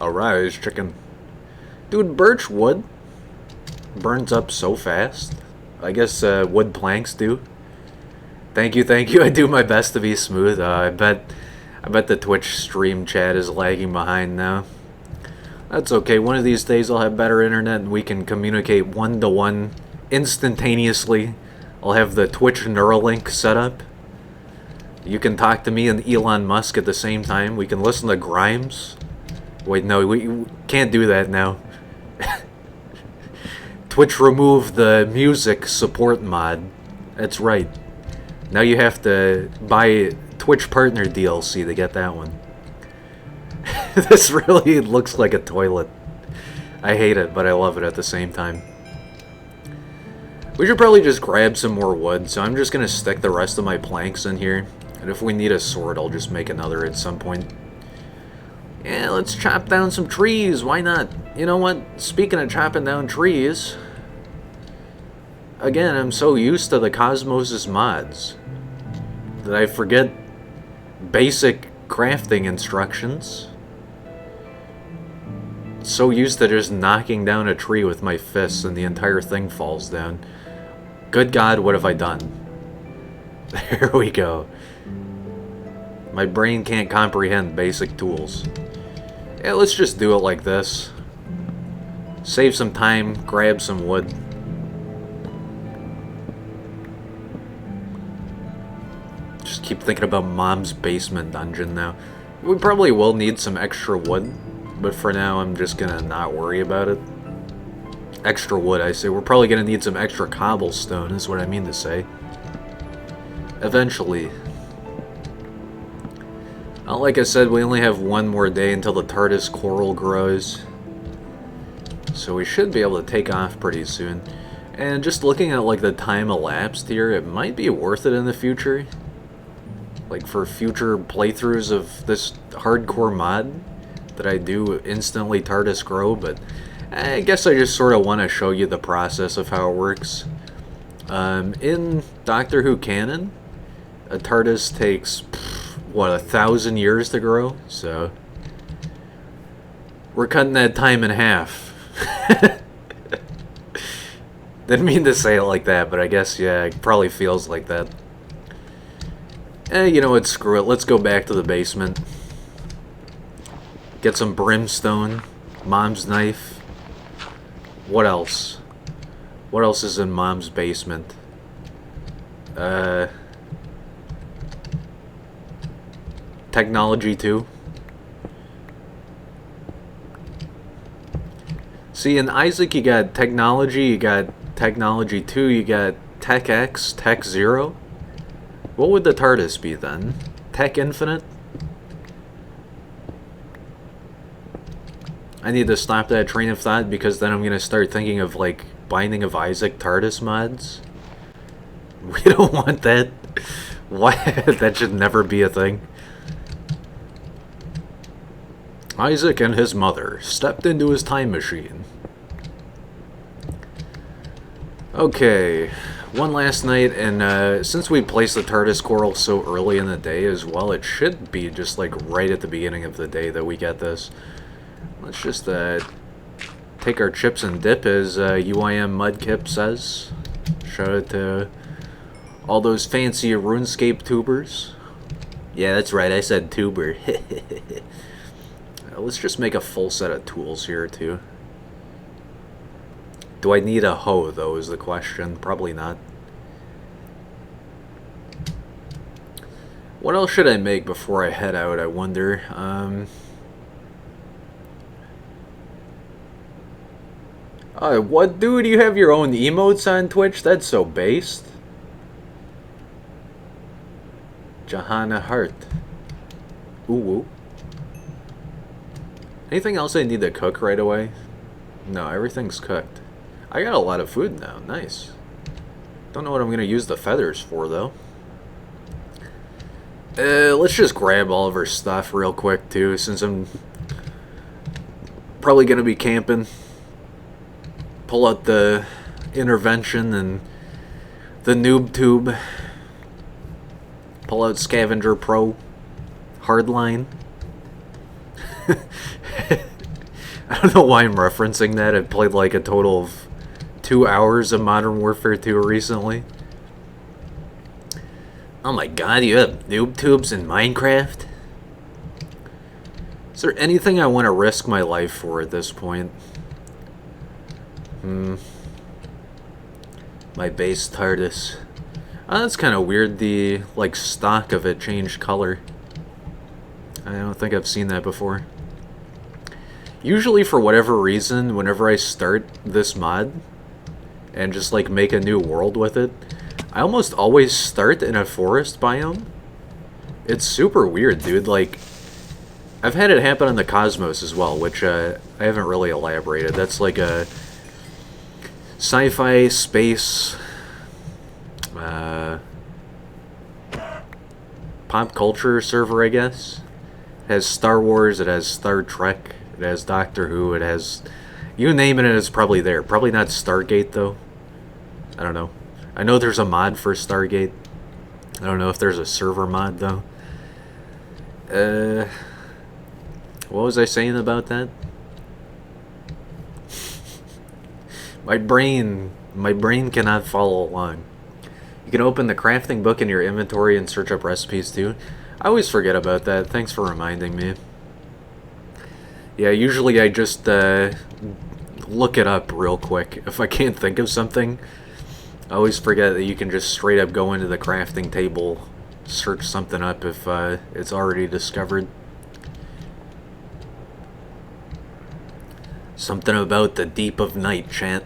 Alright, chicken. Dude, birch wood burns up so fast. I guess wood planks do. Thank you, thank you. I do my best to be smooth. I bet the Twitch stream chat is lagging behind now. That's okay. One of these days I'll have better internet and we can communicate one-to-one instantaneously. I'll have the Twitch Neuralink set up. You can talk to me and Elon Musk at the same time. We can listen to Grimes. Wait, no, we can't do that now. Twitch removed the music support mod. That's right. Now you have to buy Twitch partner DLC to get that one. This really looks like a toilet. I hate it, but I love it at the same time. We should probably just grab some more wood, so I'm just gonna stick the rest of my planks in here. And if we need a sword, I'll just make another at some point. Yeah, let's chop down some trees. Why not? You know what? Speaking of chopping down trees, again, I'm so used to the Cosmos' mods that I forget basic crafting instructions. So used to just knocking down a tree with my fists and the entire thing falls down. Good God, what have I done? There we go. My brain can't comprehend basic tools. Yeah, let's just do it like this. Save some time, grab some wood. Just keep thinking about Mom's basement dungeon now. We probably will need some extra wood, but for now I'm just gonna not worry about it. Extra wood, I say. We're probably gonna need some extra cobblestone, is what I mean to say. Eventually. Like I said, we only have one more day until the TARDIS coral grows. So we should be able to take off pretty soon. And just looking at like the time elapsed here, it might be worth it in the future. Like for future playthroughs of this hardcore mod that I do instantly TARDIS grow, but I guess I just sort of want to show you the process of how it works. In Doctor Who canon, a TARDIS takes, what, 1,000 years to grow? So we're cutting that time in half. Didn't mean to say it like that, but I guess, yeah, it probably feels like that. You know what, screw it. Let's go back to the basement. Get some brimstone, Mom's knife. What else? What else is in Mom's basement? Technology 2. See, in Isaac you got technology, you got technology 2, you got Tech X, Tech 0. What would the TARDIS be then? Tech Infinite? I need to stop that train of thought because then I'm going to start thinking of like Binding of Isaac TARDIS mods. We don't want that. Why? That should never be a thing. Isaac and his mother stepped into his time machine. Okay, one last night, and since we placed the TARDIS coral so early in the day as well, it should be just like right at the beginning of the day that we get this. Let's just take our chips and dip, as UIM Mudkip says. Shout out to all those fancy RuneScape tubers. Yeah, that's right, I said tuber. Let's just make a full set of tools here, too. Do I need a hoe, though, is the question. Probably not. What else should I make before I head out, I wonder? What, dude? You have your own emotes on Twitch? That's so based. Johanna Hart. Ooh, woo. Anything else I need to cook right away? No, everything's cooked. I got a lot of food now. Nice. Don't know what I'm going to use the feathers for, though. Let's just grab all of our stuff real quick, too, since I'm probably going to be camping. Pull out the intervention and the noob tube. Pull out Scavenger Pro. Hardline. I don't know why I'm referencing that. I've played like a total of 2 hours of Modern Warfare 2 recently. Oh my god, you have noob tubes in Minecraft? Is there anything I want to risk my life for at this point? My base TARDIS. Oh, that's kind of weird. The, like, stock of it changed color. I don't think I've seen that before. Usually, for whatever reason, whenever I start this mod and just, like, make a new world with it, I almost always start in a forest biome. It's super weird, dude. Like, I've had it happen on the Cosmos as well, which I haven't really elaborated. That's like a sci-fi space pop culture server, I guess. It has Star Wars, it has Star Trek, it has Doctor Who, it has... You name it, it's probably there. Probably not Stargate, though. I don't know. I know there's a mod for Stargate. I don't know if there's a server mod, though. What was I saying about that? My brain cannot follow along. You can open the crafting book in your inventory and search up recipes too. I always forget about that. Thanks for reminding me. Yeah, usually I just look it up real quick. If I can't think of something, I always forget that you can just straight up go into the crafting table, search something up if it's already discovered. Something about the deep of night, chat.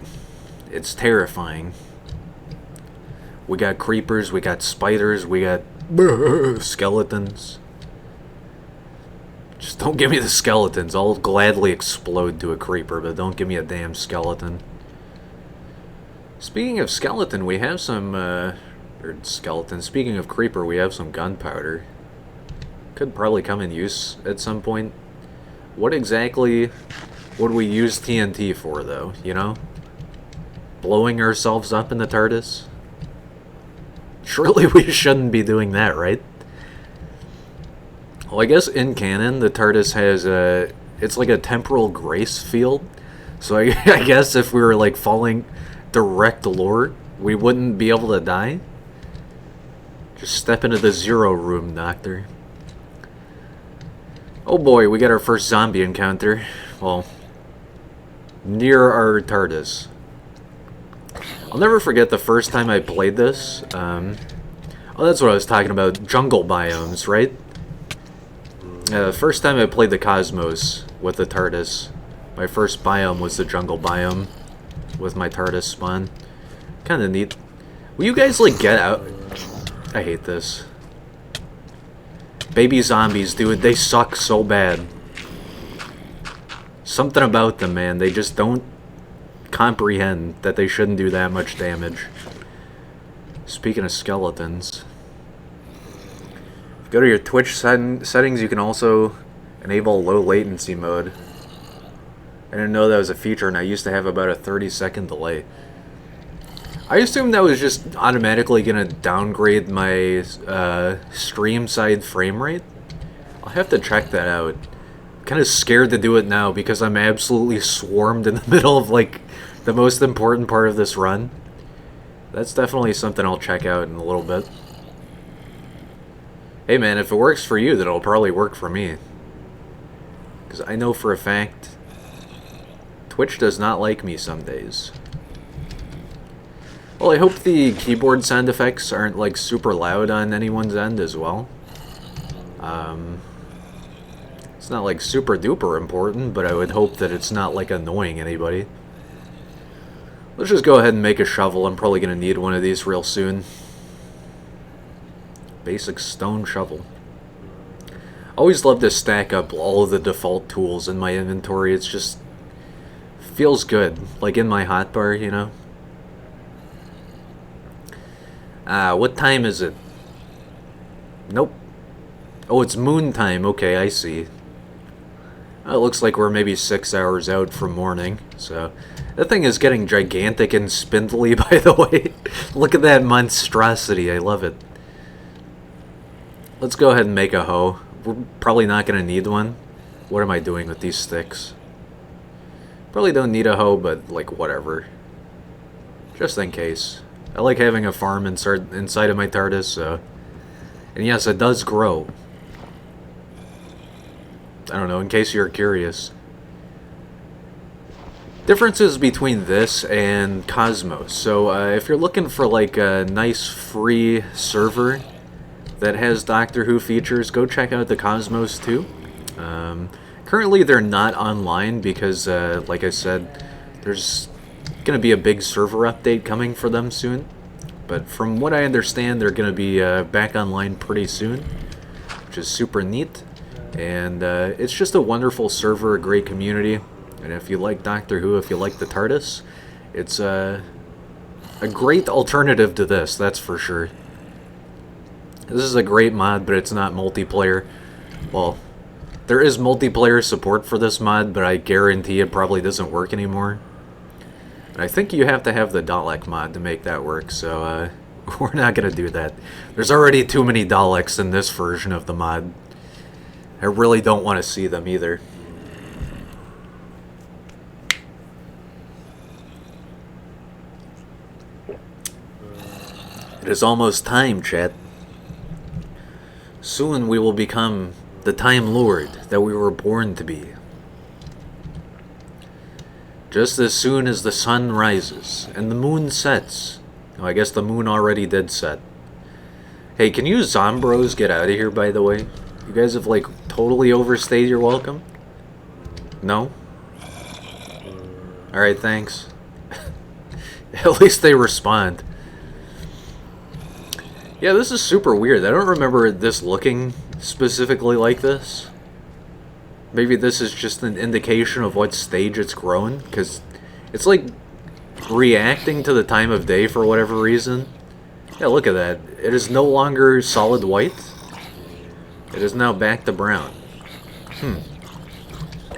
It's terrifying. We got creepers, we got spiders, we got skeletons. Just don't give me the skeletons. I'll gladly explode to a creeper, but don't give me a damn skeleton. Speaking of skeleton, we have some, speaking of creeper, we have some gunpowder. Could probably come in use at some point. What exactly would we use TNT for, though, you know? Blowing ourselves up in the TARDIS? Surely we shouldn't be doing that, right? Well, I guess in canon, the TARDIS has a... It's like a temporal grace field. So I guess if we were, like, falling direct lore, we wouldn't be able to die. Just step into the zero room, Doctor. Oh boy, we got our first zombie encounter. Well, near our TARDIS. I'll never forget the first time I played this. Oh, that's what I was talking about. Jungle biomes, right? The first time I played the Cosmos with the TARDIS, my first biome was the jungle biome with my TARDIS spawn. Kinda neat. Will you guys, like, get out? I hate this. Baby zombies, dude, they suck so bad. Something about them, man. They just don't comprehend that they shouldn't do that much damage. Speaking of skeletons, go to your Twitch settings. You can also enable low latency mode. I didn't know that was a feature, and I used to have about a 30-second delay. I assumed that was just automatically going to downgrade my stream side frame rate. I'll have to check that out. I'm kind of scared to do it now because I'm absolutely swarmed in the middle of, like, the most important part of this run. That's definitely something I'll check out in a little bit. Hey man, if it works for you, then it'll probably work for me. Because I know for a fact, Twitch does not like me some days. Well, I hope the keyboard sound effects aren't, like, super loud on anyone's end as well. It's not, like, super duper important, but I would hope that it's not, like, annoying anybody. Let's just go ahead and make a shovel. I'm probably going to need one of these real soon. Basic stone shovel. Always love to stack up all of the default tools in my inventory. It's just... feels good. Like in my hotbar, you know? What time is it? Nope. Oh, it's moon time. Okay, I see. It looks like we're maybe 6 hours out from morning, so... That thing is getting gigantic and spindly, by the way. Look at that monstrosity. I love it. Let's go ahead and make a hoe. We're probably not going to need one. What am I doing with these sticks? Probably don't need a hoe, but, like, whatever. Just in case. I like having a farm inside of my TARDIS, so... And yes, it does grow. I don't know, in case you're curious. Differences between this and Cosmos. So, if you're looking for, like, a nice free server that has Doctor Who features, go check out the Cosmos too. Currently, they're not online because, like I said, there's going to be a big server update coming for them soon. But from what I understand, they're going to be back online pretty soon, which is super neat. And it's just a wonderful server, a great community. And if you like Doctor Who, if you like the TARDIS, it's a great alternative to this, that's for sure. This is a great mod, but it's not multiplayer. Well, there is multiplayer support for this mod, but I guarantee it probably doesn't work anymore. And I think you have to have the Dalek mod to make that work, so we're not going to do that. There's already too many Daleks in this version of the mod. I really don't want to see them either. It is almost time, chat. Soon we will become the Time Lord that we were born to be. Just as soon as the sun rises and the moon sets. Oh, I guess the moon already did set. Hey, can you Zombros get out of here, by the way? You guys have, like, totally overstayed your welcome? No? Alright, thanks. At least they respond. Yeah, this is super weird. I don't remember this looking specifically like this. Maybe this is just an indication of what stage it's growing, because it's like reacting to the time of day for whatever reason. Yeah, look at that. It is no longer solid white. It is now back to brown.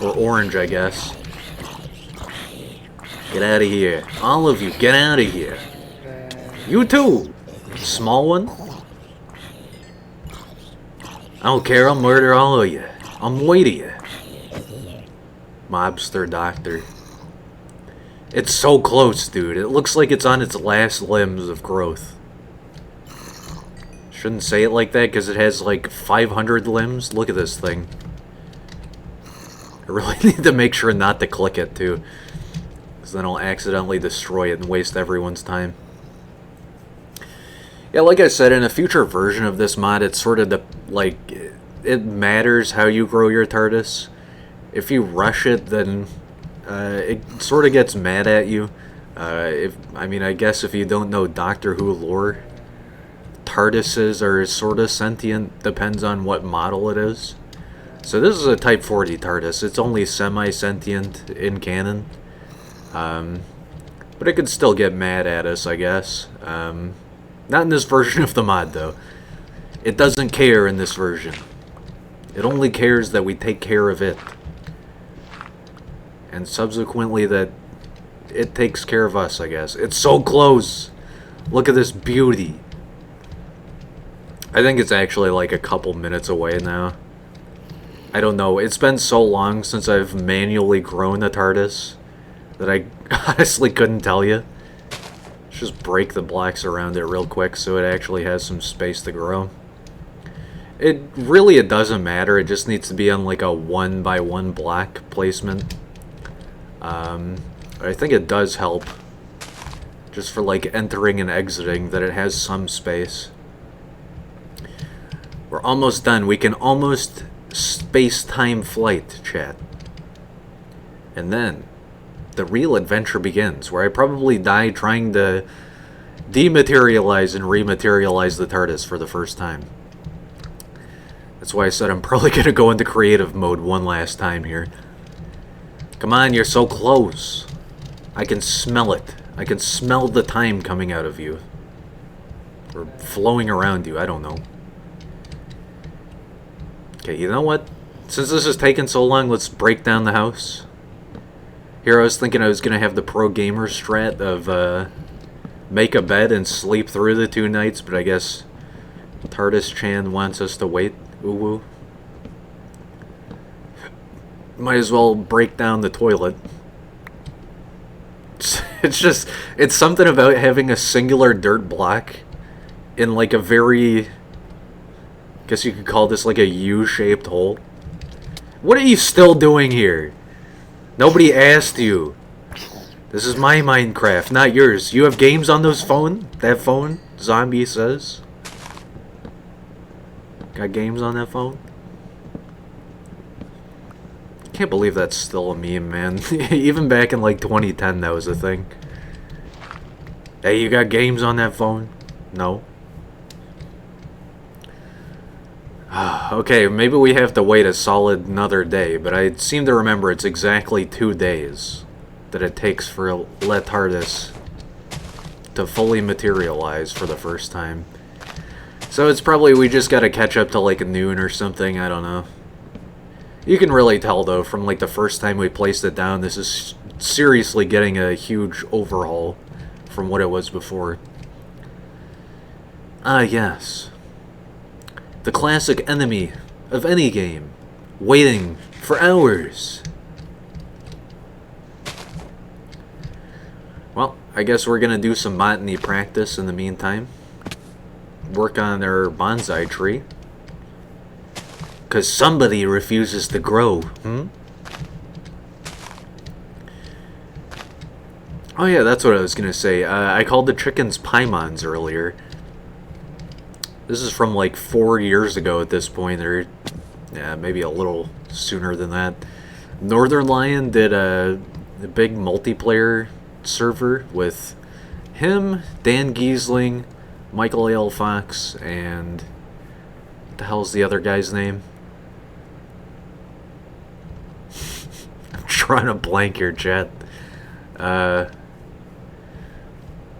Or orange, I guess. Get out of here. All of you, get out of here. You too! Small one? I don't care, I'll murder all of you. I'm waiting you. Mobster doctor. It's so close, dude. It looks like it's on its last limbs of growth. Shouldn't say it like that because it has like 500 limbs. Look at this thing. I really need to make sure not to click it too, because then I'll accidentally destroy it and waste everyone's time. Yeah, like I said, in a future version of this mod, it's sort of it matters how you grow your TARDIS. If you rush it, then it sort of gets mad at you. I guess if you don't know Doctor Who lore, TARDISes are sort of sentient, depends on what model it is. So this is a Type 40 TARDIS. It's only semi-sentient in canon. But it could still get mad at us, I guess. Not in this version of the mod, though. It doesn't care in this version. It only cares that we take care of it. And subsequently that it takes care of us, I guess. It's so close! Look at this beauty. I think it's actually like a couple minutes away now. I don't know. It's been so long since I've manually grown a TARDIS that I honestly couldn't tell you. Just break the blocks around it real quick so it actually has some space to grow. It doesn't matter. It just needs to be on like a 1x1 block placement. I think it does help, just for like entering and exiting, that it has some space. We're almost done. We can almost space-time flight, chat. And then the real adventure begins, where I probably die trying to dematerialize and rematerialize the TARDIS for the first time. That's why I said I'm probably going to go into creative mode one last time here. Come on, you're so close. I can smell it. I can smell the time coming out of you. Or flowing around you, I don't know. Okay, you know what? Since this has taken so long, let's break down the house. Here I was thinking I was going to have the pro gamer strat of make a bed and sleep through the 2 nights, but I guess TARDIS Chan wants us to wait. Ooh-woo. Might as well break down the toilet. It's something about having a singular dirt block in like a very, guess you could call this like a U-shaped hole. What are you still doing here? Nobody asked you. This is my Minecraft, not yours. You have games on those phone? That phone? Zombie says. Got games on that phone? Can't believe that's still a meme, man. Even back in like 2010, that was a thing. Hey, you got games on that phone? No. Okay, maybe we have to wait a solid another day, but I seem to remember it's exactly 2 days that it takes for Le TARDIS to fully materialize for the first time. So it's probably we just gotta catch up to like noon or something, I don't know. You can really tell though from like the first time we placed it down, this is seriously getting a huge overhaul from what it was before. Ah yes. The classic enemy of any game. Waiting for hours. Well, I guess we're gonna do some botany practice in the meantime. Work on our bonsai tree. Because somebody refuses to grow, Oh yeah, that's what I was gonna say. I called the chickens Paimons earlier. This is from like 4 years ago at this point, or yeah, maybe a little sooner than that. Northern Lion did a big multiplayer server with him, Dan Giesling, Michael A.L. Fox, and what the hell's the other guy's name? I'm trying to blank here, chat.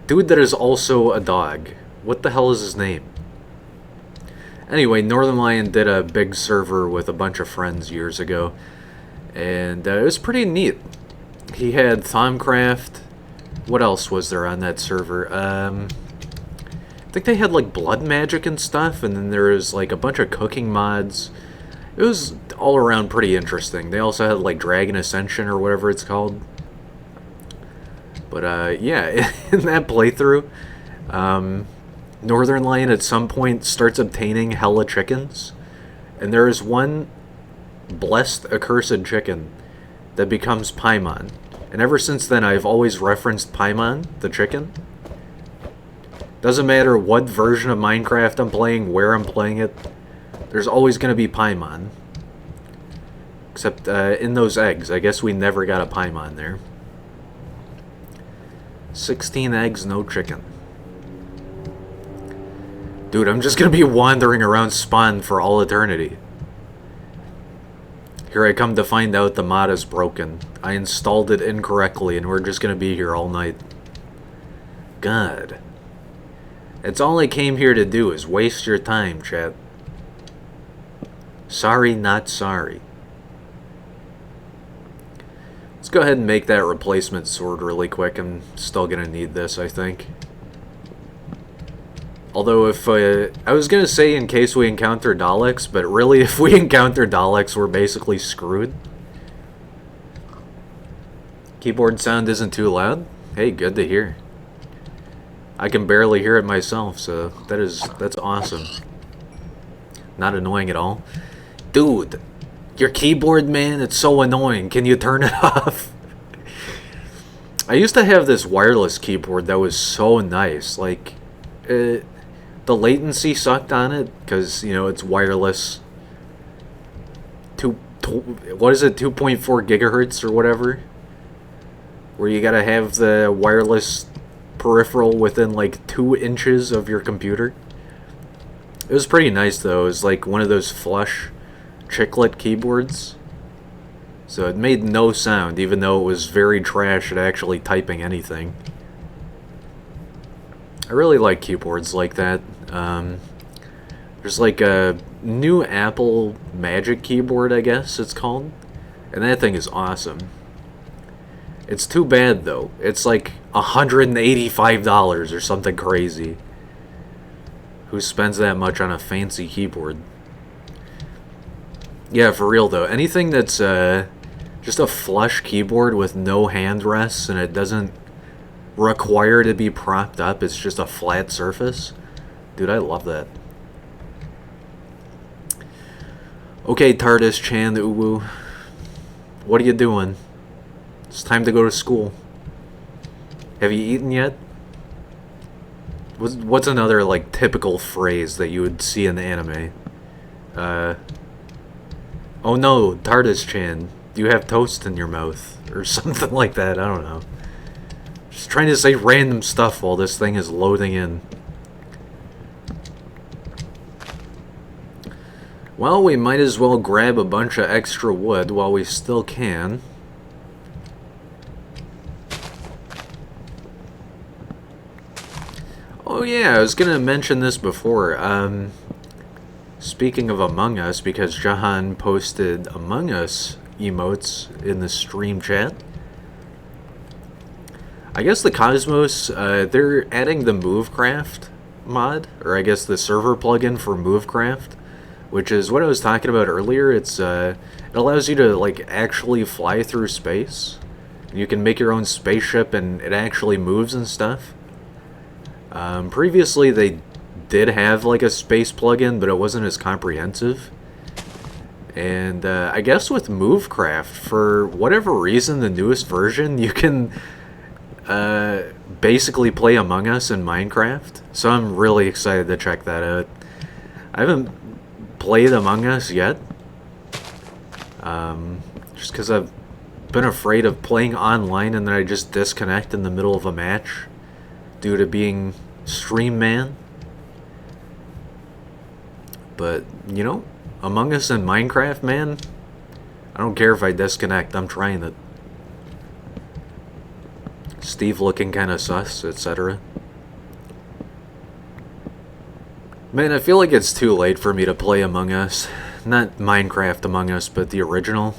Dude that is also a dog. What the hell is his name? Anyway, Northern Lion did a big server with a bunch of friends years ago, and it was pretty neat. He had Thaumcraft. What else was there on that server? I think they had like blood magic and stuff, and then there was like a bunch of cooking mods. It was all around pretty interesting. They also had like Dragon Ascension or whatever it's called. But yeah, in that playthrough, Northern Lion at some point starts obtaining hella chickens, and there is one blessed accursed chicken that becomes Paimon. And ever since then, I've always referenced Paimon, the chicken. Doesn't matter what version of Minecraft I'm playing, where I'm playing it, there's always going to be Paimon. Except in those eggs, I guess we never got a Paimon there. 16 eggs, no chicken. Dude, I'm just going to be wandering around Spawn for all eternity. Here I come to find out the mod is broken. I installed it incorrectly and we're just going to be here all night. God. It's all I came here to do is waste your time, chat. Sorry, not sorry. Let's go ahead and make that replacement sword really quick. I'm still going to need this, I think. Although if I was going to say in case we encounter Daleks, but really if we encounter Daleks, we're basically screwed. Keyboard sound isn't too loud? Hey, good to hear. I can barely hear it myself, so that's awesome. Not annoying at all. Dude, your keyboard, man, it's so annoying. Can you turn it off? I used to have this wireless keyboard that was so nice. Like, the latency sucked on it because, you know, it's wireless. What is it, 2.4 gigahertz or whatever? Where you gotta have the wireless peripheral within like 2 inches of your computer. It was pretty nice though. It was like one of those flush chiclet keyboards. So it made no sound even though it was very trash at actually typing anything. I really like keyboards like that. There's like a new Apple Magic keyboard, I guess it's called. And that thing is awesome. It's too bad though. It's like $185 or something crazy. Who spends that much on a fancy keyboard? Yeah, for real though. Anything that's just a flush keyboard with no hand rests and it doesn't require to be propped up, it's just a flat surface. Dude, I love that. Okay, TARDIS Chan Uwu. What are you doing? It's time to go to school. Have you eaten yet? What's another, like, typical phrase that you would see in the anime? Oh no, TARDIS Chan, do you have toast in your mouth? Or something like that, I don't know. Just trying to say random stuff while this thing is loading in. Well, we might as well grab a bunch of extra wood while we still can. Oh Oh yeah, I was gonna mention this before. Speaking of Among Us, because Jahan posted Among Us emotes in the stream chat. I guess the Cosmos, they're adding the Movecraft mod, or I guess the server plugin for Movecraft, which is what I was talking about earlier. It allows you to like actually fly through space. You can make your own spaceship, and it actually moves and stuff. Previously, they did have like a space plugin, but it wasn't as comprehensive. And I guess with Movecraft, for whatever reason, the newest version, you can basically play Among Us in Minecraft. So I'm really excited to check that out. I haven't played Among Us yet, just because I've been afraid of playing online and then I just disconnect in the middle of a match due to being stream man. But, you know, Among Us and Minecraft, man, I don't care if I disconnect, I'm trying it. Steve looking kinda sus, etc. Man, I feel like it's too late for me to play Among Us. Not Minecraft Among Us, but the original.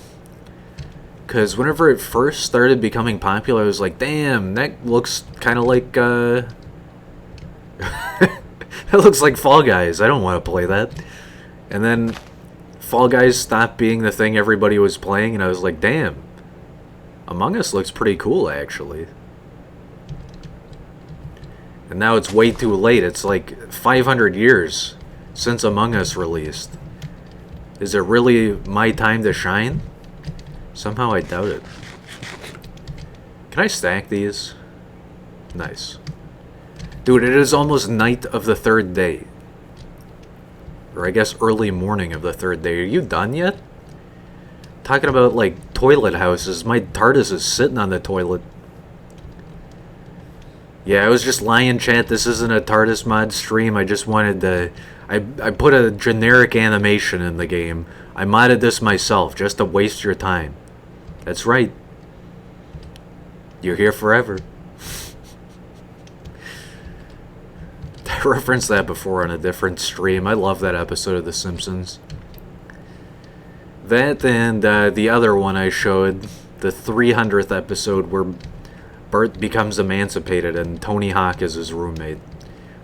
Because whenever it first started becoming popular, I was like, damn, that looks kind of like, that looks like Fall Guys. I don't want to play that. And then Fall Guys stopped being the thing everybody was playing, and I was like, damn, Among Us looks pretty cool, actually. And now it's way too late. It's like 500 years since Among Us released. Is it really my time to shine? Somehow I doubt it. Can I stack these? Nice. Dude, it is almost night of the third day. Or I guess early morning of the third day. Are you done yet? Talking about, like, toilet houses. My TARDIS is sitting on the toilet. Yeah, I was just lying, chat. This isn't a TARDIS mod stream. I just wanted to... I put a generic animation in the game. I modded this myself, just to waste your time. That's right. You're here forever. I referenced that before on a different stream. I love that episode of The Simpsons. That and the other one I showed, the 300th episode where Bert becomes emancipated and Tony Hawk is his roommate.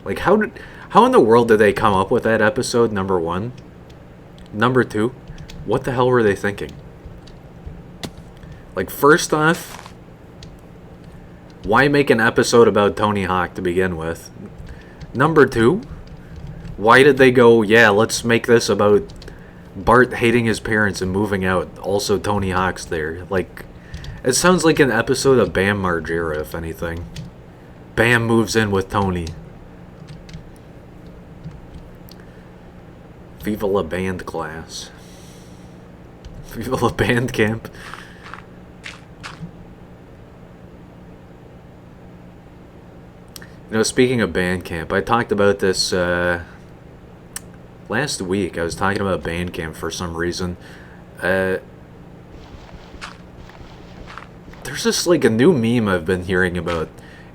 Like, how in the world did they come up with that episode, number one? Number two, what the hell were they thinking? Like, first off, why make an episode about Tony Hawk to begin with? Number two, why did they go, yeah, let's make this about Bart hating his parents and moving out, also Tony Hawk's there? Like, it sounds like an episode of Bam Margera, if anything. Bam moves in with Tony. Viva la band class. Viva la band camp. You know, speaking of Bandcamp, I talked about this last week. I was talking about Bandcamp for some reason. There's just like a new meme I've been hearing about.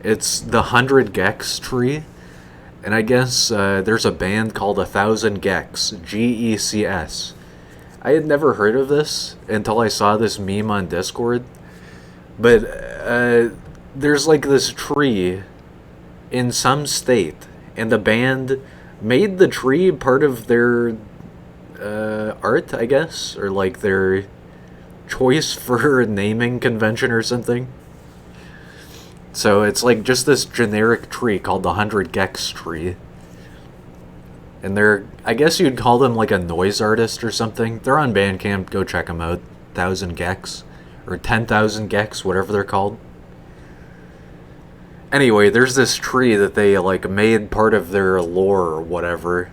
It's the 100 Gex tree. And I guess there's a band called 1,000 Gex, Gecs. I had never heard of this until I saw this meme on Discord. But there's like this tree in some state, and the band made the tree part of their art, I guess, or like their choice for a naming convention or something. So it's like just this generic tree called the 100 Gex tree. And they're, I guess you'd call them like a noise artist or something. They're on Bandcamp, go check them out. 1,000 Gex, or 10,000 Gex, whatever they're called. Anyway, there's this tree that they like made part of their lore or whatever.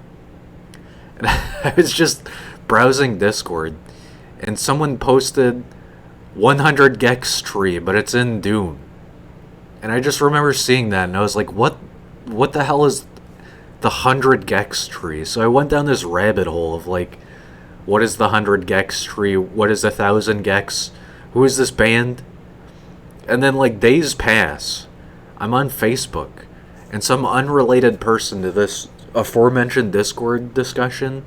And I was just browsing Discord, and someone posted 100 Gex tree, but it's in Doom. And I just remember seeing that, and I was like, what the hell is the 100 Gex tree? So I went down this rabbit hole of like, what is the 100 Gex tree? What is 1,000 Gex? Who is this band? And then like days pass. I'm on Facebook, and some unrelated person to this aforementioned Discord discussion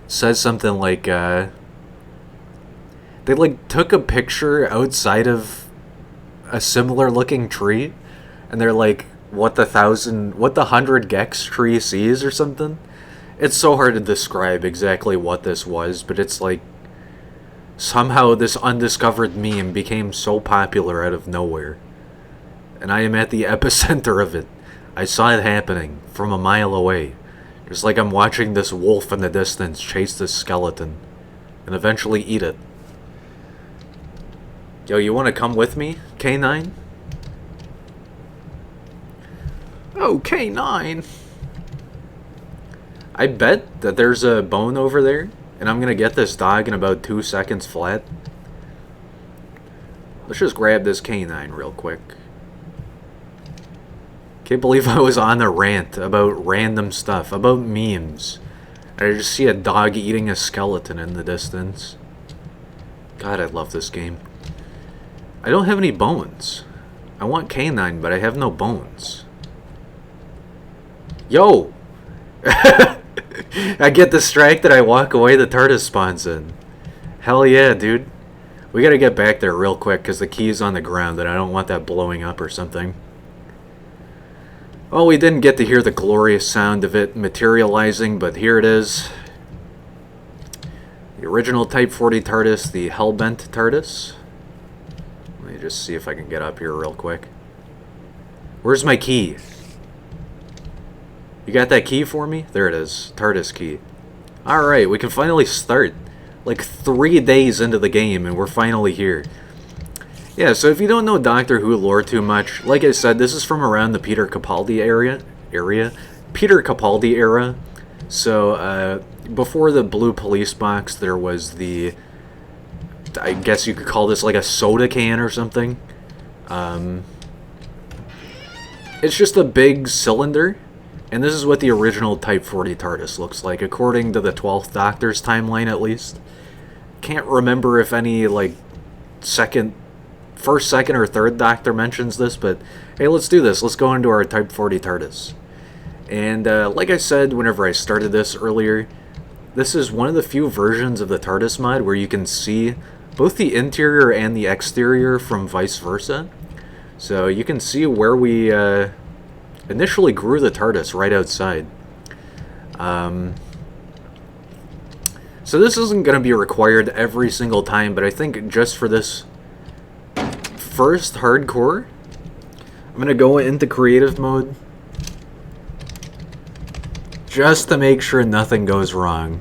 says something like, they like took a picture outside of a similar looking tree, and they're like, what the 100 Gex tree sees or something. It's so hard to describe exactly what this was, but it's like somehow this undiscovered meme became so popular out of nowhere, and I am at the epicenter of it. I saw it happening from a mile away. Just like I'm watching this wolf in the distance chase this skeleton and eventually eat it. Yo, you want to come with me, K9? Oh, K9! I bet that there's a bone over there, and I'm gonna get this dog in about 2 seconds flat. Let's just grab this K9 real quick. Can't believe I was on a rant about random stuff, about memes. I just see a dog eating a skeleton in the distance. God, I love this game. I don't have any bones. I want K9, but I have no bones. Yo! I get distracted, I walk away, the TARDIS spawns in. Hell yeah, dude. We gotta get back there real quick, because the key is on the ground, and I don't want that blowing up or something. Well, we didn't get to hear the glorious sound of it materializing, but here it is. The original Type 40 TARDIS, the Hellbent TARDIS. Let me just see if I can get up here real quick. Where's my key? You got that key for me? There it is. TARDIS key. Alright, we can finally start. Like 3 days into the game, and we're finally here. Yeah, so if you don't know Doctor Who lore too much, like I said, this is from around the Peter Capaldi Peter Capaldi era. So, before the blue police box, there was the, I guess you could call this like a soda can or something. It's just a big cylinder, and this is what the original Type 40 TARDIS looks like, according to the 12th Doctor's timeline at least. Can't remember if any, like, first, second, or third Doctor mentions this, but hey, let's do this. Let's go into our Type 40 TARDIS. And like I said whenever I started this earlier, this is one of the few versions of the TARDIS mod where you can see both the interior and the exterior from vice versa. So you can see where we initially grew the TARDIS right outside. So this isn't going to be required every single time, but I think just for this first hardcore, I'm going to go into creative mode just to make sure nothing goes wrong.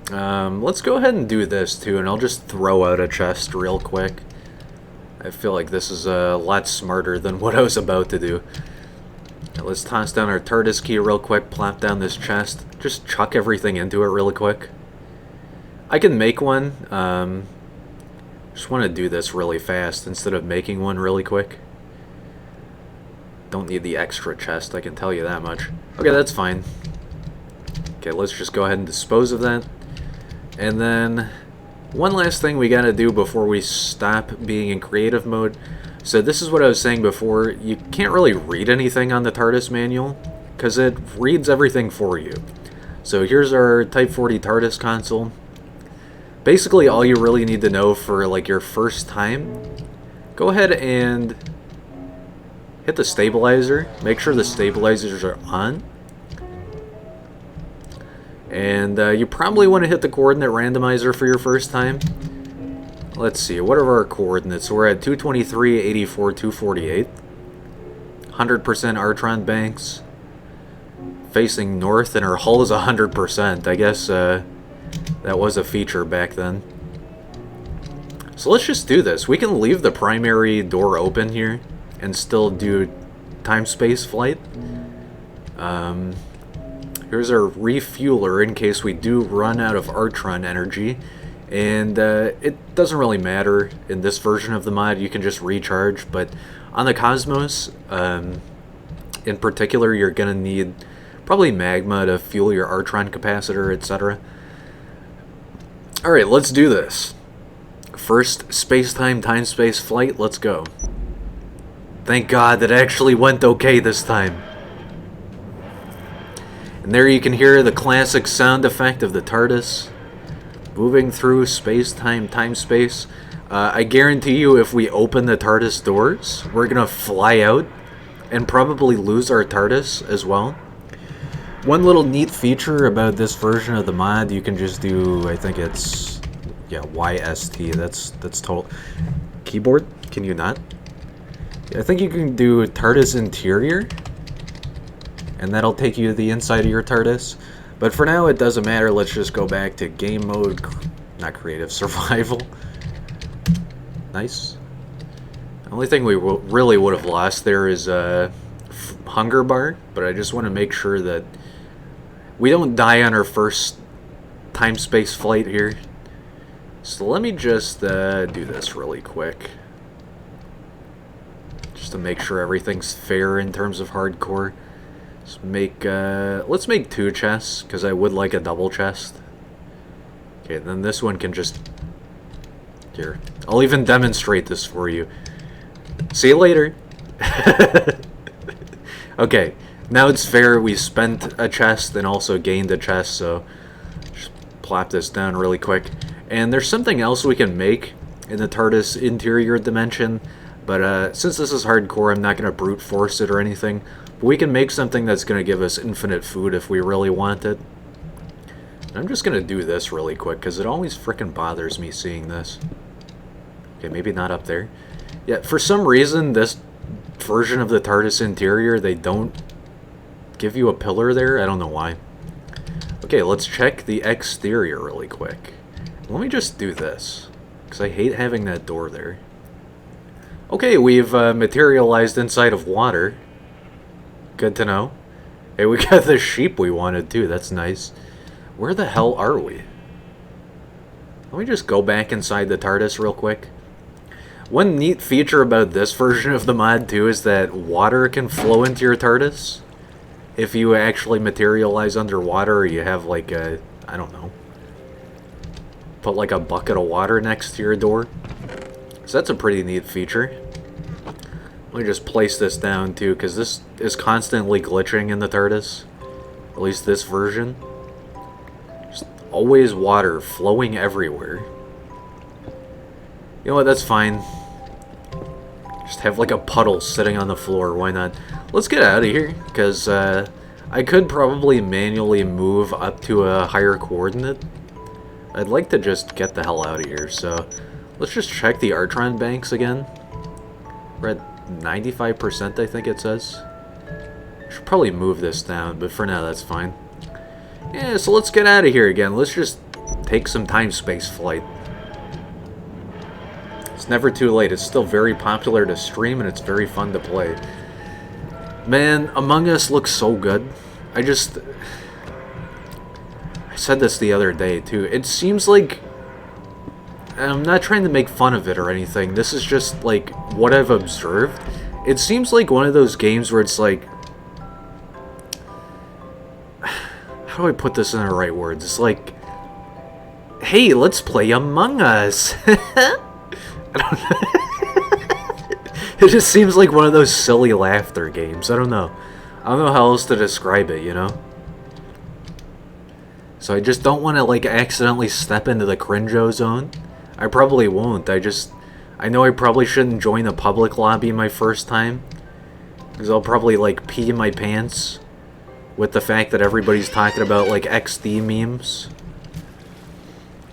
Let's go ahead and do this too, and I'll just throw out a chest real quick. I feel like this is a lot smarter than what I was about to do. Now, let's toss down our TARDIS key real quick, plop down this chest, just chuck everything into it really quick. I can make one, just want to do this really fast instead of making one really quick. Don't need the extra chest, I can tell you that much. Okay, that's fine. Okay, let's just go ahead and dispose of that. And then, one last thing we gotta do before we stop being in creative mode. So this is what I was saying before, you can't really read anything on the TARDIS manual, because it reads everything for you. So here's our Type 40 TARDIS console. Basically all you really need to know for like your first time, go ahead and hit the stabilizer, make sure the stabilizers are on. And you probably want to hit the coordinate randomizer for your first time. Let's see, what are our coordinates? We're at 223, 84, 248. 100% Artron banks. Facing north, and our hull is 100%. I guess that was a feature back then. So let's just do this. We can leave the primary door open here and still do time-space flight. Here's our refueler in case we do run out of Artron energy. And it doesn't really matter in this version of the mod, you can just recharge. But on the Cosmos, in particular, you're going to need probably magma to fuel your Artron capacitor, etc. Alright, let's do this. First space-time, time-space flight, let's go. Thank God that actually went okay this time. And there you can hear the classic sound effect of the TARDIS moving through space-time, time-space. I guarantee you if we open the TARDIS doors, we're gonna fly out and probably lose our TARDIS as well. One little neat feature about this version of the mod, you can just do, I think it's, yeah, YST, that's total. Keyboard? Can you not? I think you can do TARDIS interior, and that'll take you to the inside of your TARDIS. But for now, it doesn't matter. Let's just go back to game mode, not creative, survival. Nice. The only thing we really would have lost there is a hunger bar, but I just want to make sure that we don't die on our first time-space flight here. So let me just do this really quick. Just to make sure everything's fair in terms of hardcore. Let's make 2 chests, because I would like a double chest. Okay, then this one can just... Here. I'll even demonstrate this for you. See you later. Okay, now it's fair. We spent a chest and also gained a chest, so just plop this down really quick. And there's something else we can make in the TARDIS interior dimension, but since this is hardcore, I'm not going to brute force it or anything. But we can make something that's going to give us infinite food if we really want it. And I'm just going to do this really quick, because it always frickin' bothers me seeing this. Okay, maybe not up there. Yeah, for some reason, this version of the TARDIS interior, they don't give you a pillar there. I don't know why. Okay, let's check the exterior really quick. Let me just do this, because I hate having that door there. Okay, we've materialized inside of water. Good to know. Hey, we got the sheep we wanted too. That's nice. Where the hell are we? Let me just go back inside the TARDIS real quick. One neat feature about this version of the mod too is that water can flow into your TARDIS. If you actually materialize underwater, or you have like a, I don't know, put like a bucket of water next to your door. So that's a pretty neat feature. Let me just place this down too, because this is constantly glitching in the TARDIS. At least this version. Just always water flowing everywhere. You know what, that's fine. Just have like a puddle sitting on the floor, why not? Let's get out of here, because I could probably manually move up to a higher coordinate. I'd like to just get the hell out of here, so let's just check the Artron banks again. We're at 95%, I think it says. Should probably move this down, but for now that's fine. Yeah, so let's get out of here again. Let's just take some time-space flight. It's never too late. It's still very popular to stream, and it's very fun to play. Man, Among Us looks so good. I said this the other day, too. It seems like... I'm not trying to make fun of it or anything. This is just, like, what I've observed. It seems like one of those games where it's like... How do I put this in the right words? It's like... Hey, let's play Among Us! I don't know. It just seems like one of those silly laughter games. I don't know. I don't know how else to describe it, you know? So I just don't want to, like, accidentally step into the cringe-o zone. I probably won't. I know I probably shouldn't join a public lobby my first time. Because I'll probably, like, pee my pants with the fact that everybody's talking about, like, XD memes.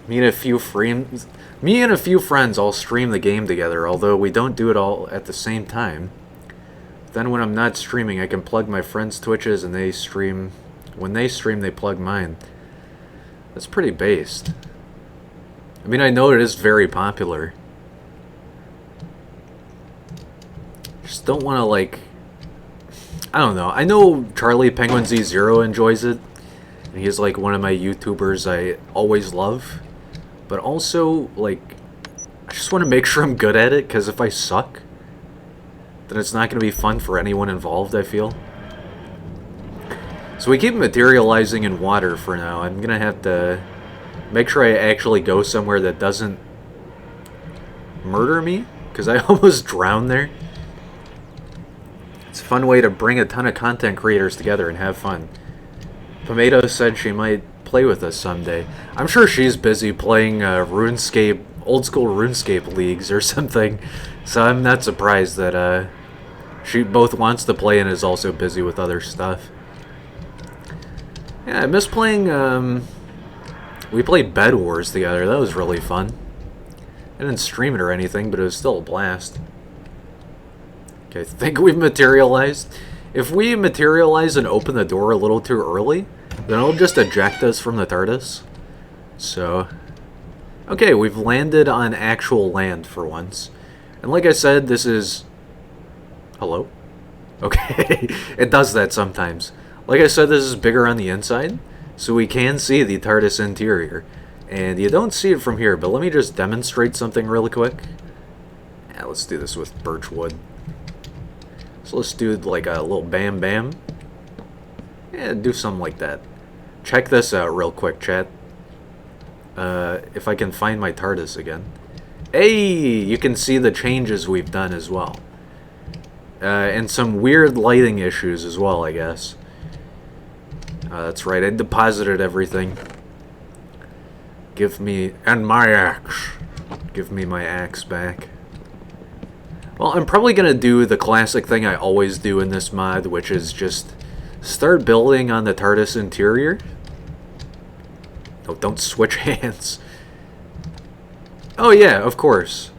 Me and a few friends all stream the game together, although we don't do it all at the same time. Then when I'm not streaming, I can plug my friends' Twitches and they stream. When they stream, they plug mine. That's pretty based. I mean, I know it is very popular. Just don't want to, like... I don't know. I know Charlie Penguin Z0 enjoys it. And he's, like, one of my YouTubers I always love. But also, like, I just want to make sure I'm good at it, because if I suck, then it's not going to be fun for anyone involved, I feel. So we keep materializing in water for now. I'm going to have to make sure I actually go somewhere that doesn't murder me, because I almost drowned there. It's a fun way to bring a ton of content creators together and have fun. Tomato said she might play with us someday. I'm sure she's busy playing RuneScape, old school RuneScape leagues or something. So I'm not surprised that she both wants to play and is also busy with other stuff. Yeah, I miss playing, we played Bed Wars together. That was really fun. I didn't stream it or anything, but it was still a blast. Okay, I think we've materialized. If we materialize and open the door a little too early, then it'll just eject us from the TARDIS. So, okay, we've landed on actual land for once. And like I said, this is... Hello? Okay, it does that sometimes. Like I said, this is bigger on the inside, so we can see the TARDIS interior. And you don't see it from here, but let me just demonstrate something really quick. Yeah, let's do this with birch wood. So let's do like a little bam bam. Yeah, do something like that. Check this out real quick, chat. If I can find my TARDIS again. Hey, you can see the changes we've done as well. And some weird lighting issues as well, I guess. That's right, I deposited everything. Give me... and my axe. Give me my axe back. Well, I'm probably going to do the classic thing I always do in this mod, which is just start building on the TARDIS interior. Oh, don't switch hands. Oh yeah, of course.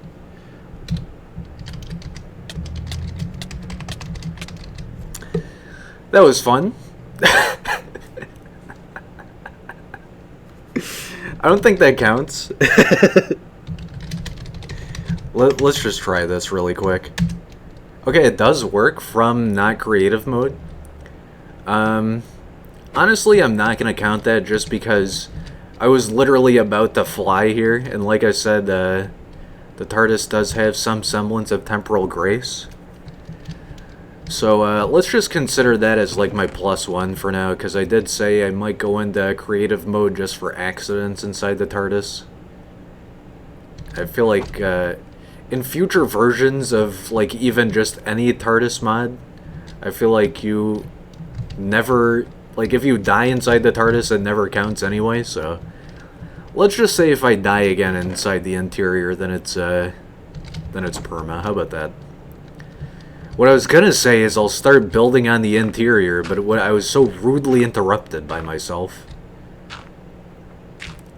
That was fun. I don't think that counts. Let's just try this really quick. Okay, it does work from not creative mode. Honestly, I'm not going to count that just because I was literally about to fly here. And like I said, the TARDIS does have some semblance of temporal grace. So let's just consider that as like my +1 for now, because I did say I might go into creative mode just for accidents inside the TARDIS. I feel like in future versions of like even just any TARDIS mod, I feel like you never, like if you die inside the TARDIS, it never counts anyway. So let's just say if I die again inside the interior, then it's perma. How about that? What I was gonna say is I'll start building on the interior, but I was so rudely interrupted by myself.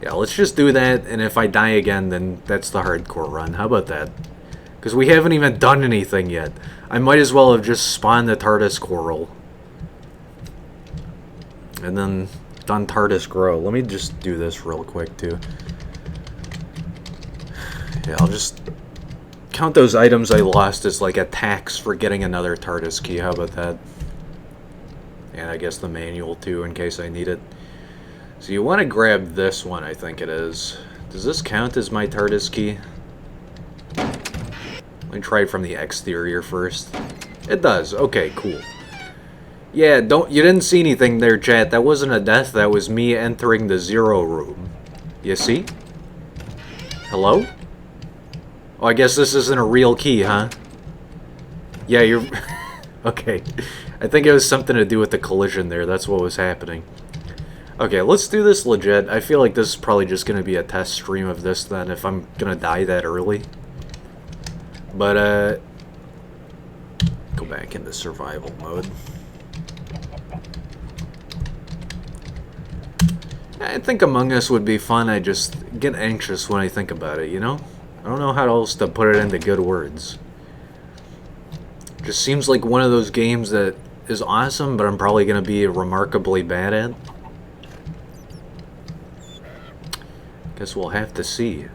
Yeah, let's just do that, and if I die again, then that's the hardcore run. How about that? Because we haven't even done anything yet. I might as well have just spawned the TARDIS coral. And then done TARDIS grow. Let me just do this real quick, too. Yeah, I'll just count those items I lost as like a tax for getting another TARDIS key. How about that? And I guess the manual too, in case I need it. So you want to grab this one, I think it is. Does this count as my TARDIS key? Let me try it from the exterior first. It does. Okay, cool. Yeah, you didn't see anything there, chat. That wasn't a death. That was me entering the 0 room. You see? Hello? Oh, I guess this isn't a real key, huh? Yeah, you're... Okay. I think it was something to do with the collision there. That's what was happening. Okay, let's do this legit. I feel like this is probably just going to be a test stream of this then, if I'm going to die that early. But, go back into survival mode. I think Among Us would be fun. I just get anxious when I think about it, you know? I don't know how else to put it into good words. Just seems like one of those games that is awesome, but I'm probably going to be remarkably bad at. Guess we'll have to see.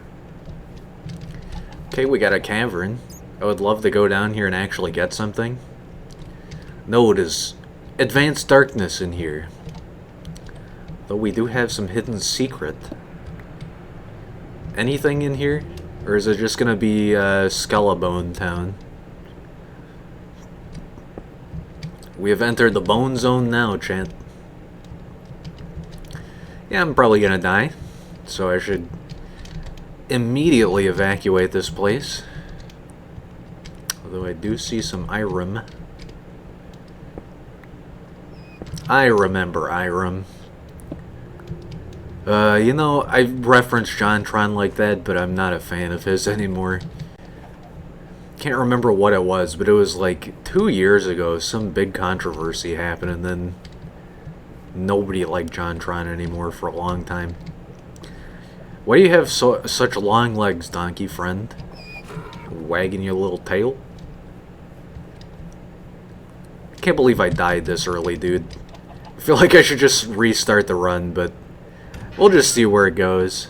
Okay, we got a cavern. I would love to go down here and actually get something. No, it is advanced darkness in here. Though we do have some hidden secret. Anything in here? Or is it just gonna be Skelebone Town? We have entered the Bone Zone now, chat. Yeah, I'm probably gonna die. So I should immediately evacuate this place. Although I do see some Irem. I remember Irem. You know, I reference JonTron like that, but I'm not a fan of his anymore. Can't remember what it was, but it was like 2 years ago, some big controversy happened, and then nobody liked JonTron anymore for a long time. Why do you have such long legs, donkey friend? Wagging your little tail? I can't believe I died this early, dude. I feel like I should just restart the run, but we'll just see where it goes.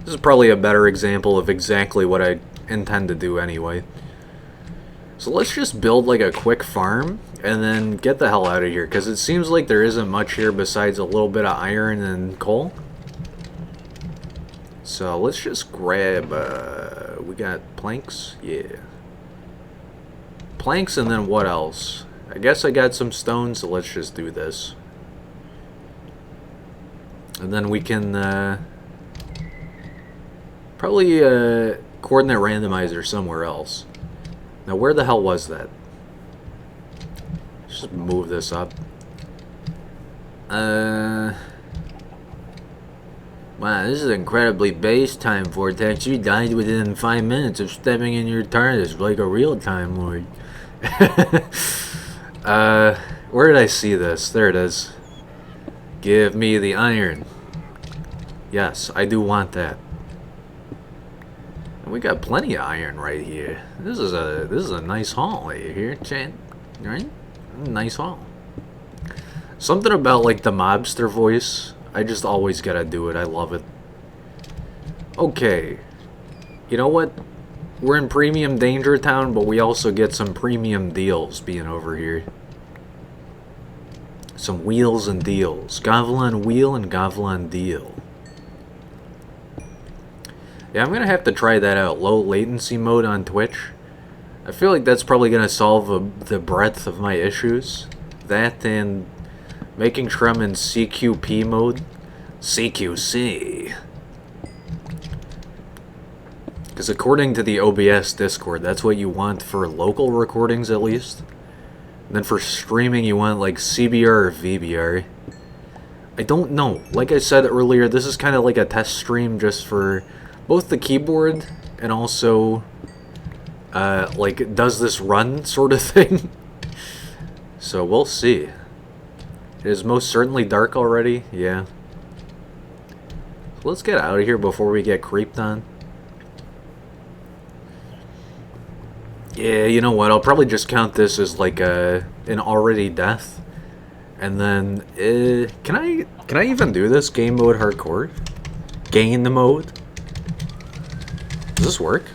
This is probably a better example of exactly what I intend to do anyway. So let's just build like a quick farm and then get the hell out of here, because it seems like there isn't much here besides a little bit of iron and coal. So let's just grab, we got planks, yeah. Planks, and then what else? I guess I got some stone, so let's just do this. And then we can, probably, coordinate randomizer somewhere else. Now, where the hell was that? Just move this up. Wow, this is incredibly base, Time Vortex. You died within 5 minutes of stepping in your TARDIS like a real Time Lord. Where did I see this? There it is. Give me the iron. Yes, I do want that. And we got plenty of iron right here. This is a nice haul right here, Chan. Right? Nice haul. Something about like the mobster voice. I just always gotta do it. I love it. Okay. You know what? We're in Premium Danger Town, but we also get some premium deals being over here. Some wheels and deals. Gavlan wheel and Gavlan deal. Yeah, I'm gonna have to try that out. Low latency mode on Twitch. I feel like that's probably gonna solve the breadth of my issues. That and making sure I'm in CQP mode. CQC. Because according to the OBS Discord, that's what you want for local recordings at least. And then for streaming, you want like CBR or VBR. I don't know. Like I said earlier, this is kind of like a test stream just for both the keyboard and also, like, does this run sort of thing. So we'll see. It is most certainly dark already, yeah. So let's get out of here before we get creeped on. Yeah, you know what, I'll probably just count this as like an already death. And then, can I even do this? Game mode hardcore? Gain the mode? Does this work?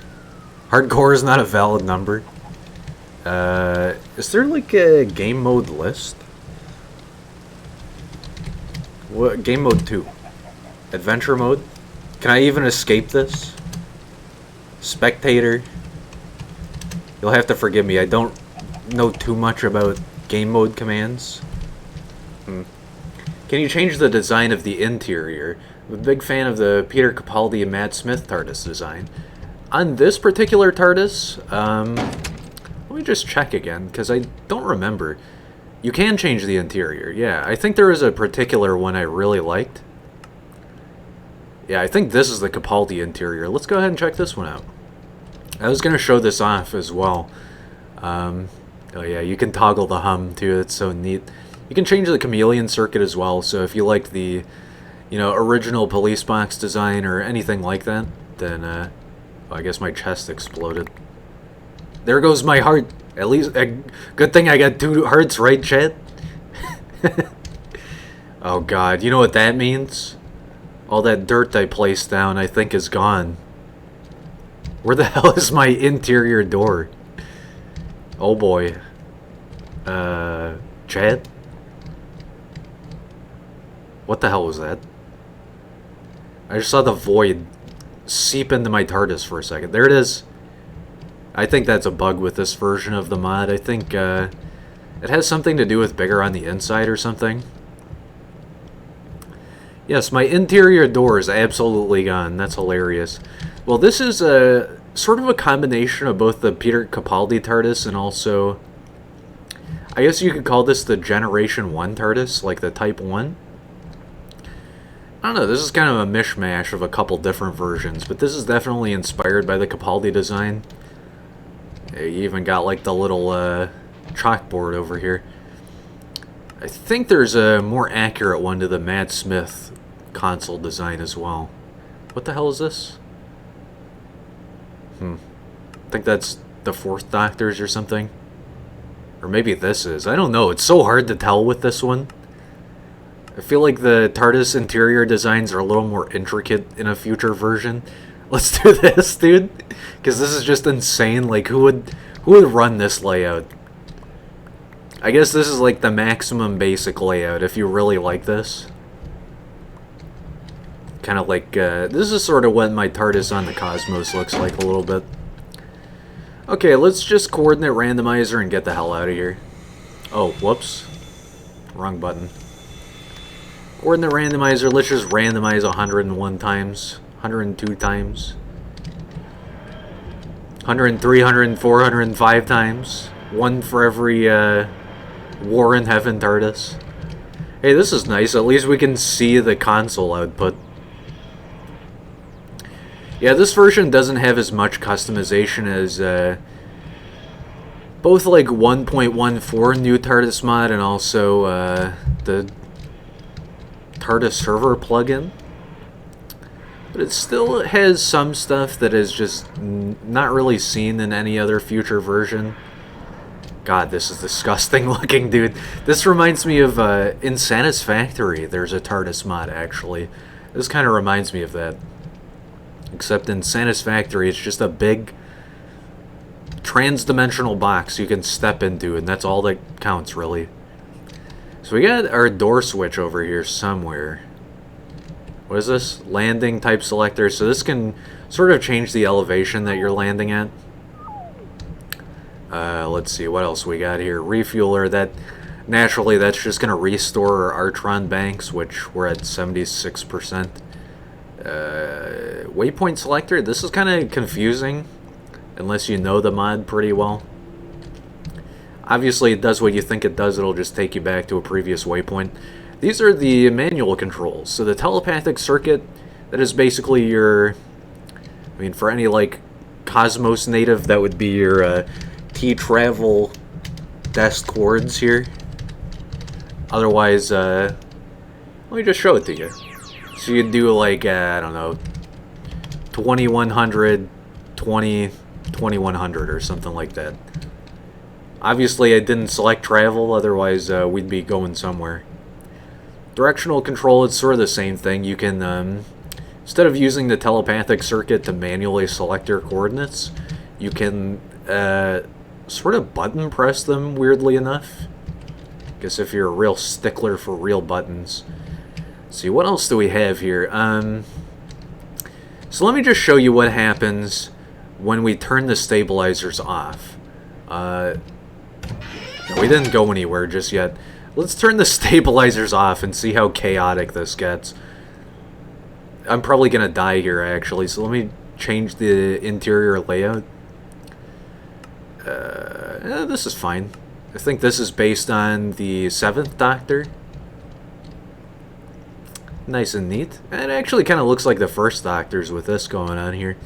Hardcore is not a valid number. Is there like a game mode list? What, game mode 2? Adventure mode? Can I even escape this? Spectator? You'll have to forgive me, I don't know too much about game mode commands. Can you change the design of the interior? I'm a big fan of the Peter Capaldi and Matt Smith TARDIS design. On this particular TARDIS, let me just check again, because I don't remember. You can change the interior, yeah. I think there is a particular one I really liked. Yeah, I think this is the Capaldi interior. Let's go ahead and check this one out. I was going to show this off as well. Oh yeah, you can toggle the hum too, it's so neat. You can change the chameleon circuit as well, so if you like the, you know, original police box design or anything like that, then, oh, I guess my chest exploded. There goes my heart. At least, good thing I got 2 hearts, right, chat? Oh god, you know what that means? All that dirt I placed down, I think, is gone. Where the hell is my interior door? Oh boy. Chat? What the hell was that? I just saw the void seep into my TARDIS for a second. There it is. I think that's a bug with this version of the mod. I think it has something to do with bigger on the inside or something. Yes, my interior door is absolutely gone. That's hilarious. Well, this is a sort of a combination of both the Peter Capaldi TARDIS and also... I guess you could call this the Generation 1 TARDIS, like the Type 1. I don't know, this is kind of a mishmash of a couple different versions, but this is definitely inspired by the Capaldi design. You even got like the little chalkboard over here. I think there's a more accurate one to the Matt Smith console design as well. What the hell is this? I think that's the 4th Doctor's or something. Or maybe this is. I don't know. It's so hard to tell with this one. I feel like the TARDIS interior designs are a little more intricate in a future version. Let's do this, dude. Because this is just insane. Like, who would run this layout? I guess this is like the maximum basic layout if you really like this. Kind of like, this is sort of what my TARDIS on the Cosmos looks like a little bit. Okay, let's just coordinate randomizer and get the hell out of here. Oh, whoops. Wrong button. Coordinate randomizer, let's just randomize 101 times. 102 times. 103, 104, 105 times. One for every, War in Heaven TARDIS. Hey, this is nice. At least we can see the console output. Yeah, this version doesn't have as much customization as both like 1.14 new TARDIS mod and also the TARDIS server plugin. But it still has some stuff that is just not really seen in any other future version. God, this is disgusting looking, dude. This reminds me of in Satisfactory, there's a TARDIS mod actually. This kind of reminds me of that. Except in Satisfactory, it's just a big trans-dimensional box you can step into, and that's all that counts, really. So we got our door switch over here somewhere. What is this? Landing type selector. So this can sort of change the elevation that you're landing at. Let's see, what else we got here? Refueler, that naturally that's just going to restore our Artron banks, which we're at 76%. Waypoint selector, this is kind of confusing unless you know the mod pretty well. Obviously it does what you think it does, it'll just take you back to a previous waypoint. These are the manual controls. So the telepathic circuit, that is basically your, I mean, for any like Cosmos native, that would be your T-Travel desk chords here. Otherwise, let me just show it to you. So you do like, I don't know, 2100, 2100 or something like that. Obviously I didn't select travel, otherwise we'd be going somewhere. Directional control, it's sort of the same thing. You can, instead of using the telepathic circuit to manually select your coordinates, you can sort of button press them, weirdly enough. I guess if you're a real stickler for real buttons. Let's see, what else do we have here? So let me just show you what happens when we turn the stabilizers off. No, we didn't go anywhere just yet. Let's turn the stabilizers off and see how chaotic this gets. I'm probably gonna die here, actually, so let me change the interior layout. This is fine. I think this is based on the 7th Doctor. Nice and neat. It actually kind of looks like the 1st Doctor's with this going on here.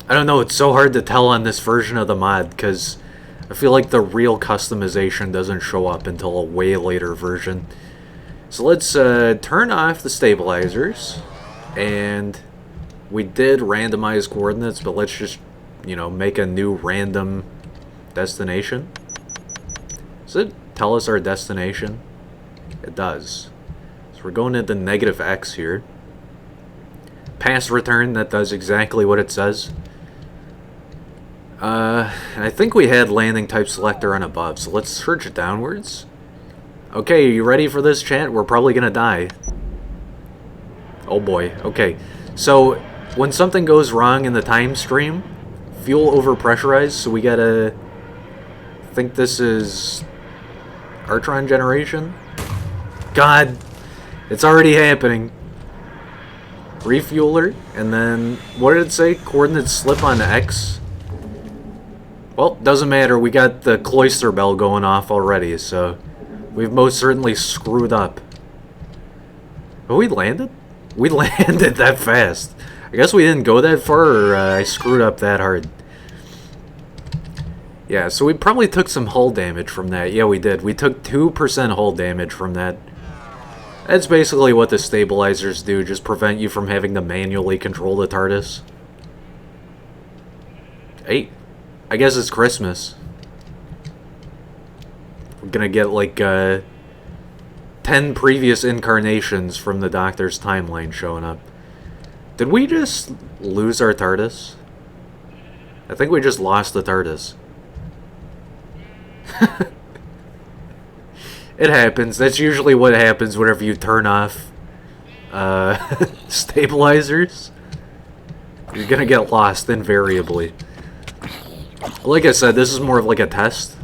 I don't know, it's so hard to tell on this version of the mod, because I feel like the real customization doesn't show up until a way later version. So let's turn off the stabilizers, and we did randomize coordinates, but let's just, you know, make a new random destination. Does it tell us our destination? It does. So we're going into negative X here. Pass return, that does exactly what it says. I think we had landing type selector on above, so let's search it downwards. Okay, are you ready for this, chat? We're probably gonna die. Oh boy, okay. So, when something goes wrong in the time stream, fuel overpressurized, so we gotta... I think this is... Artron generation? God! It's already happening. Refueler, and then... What did it say? Coordinates slip on X? Well, doesn't matter. We got the cloister bell going off already, so we've most certainly screwed up. Oh, we landed? We landed that fast. I guess we didn't go that far, or I screwed up that hard. Yeah, so we probably took some hull damage from that. Yeah, we did. We took 2% hull damage from that. That's basically what the stabilizers do, just prevent you from having to manually control the TARDIS. Hey, I guess it's Christmas. We're gonna get like 10 previous incarnations from the Doctor's timeline showing up. Did we just lose our TARDIS? I think we just lost the TARDIS. It happens. That's usually what happens whenever you turn off stabilizers. You're gonna get lost invariably. Like I said, this is more of like a test.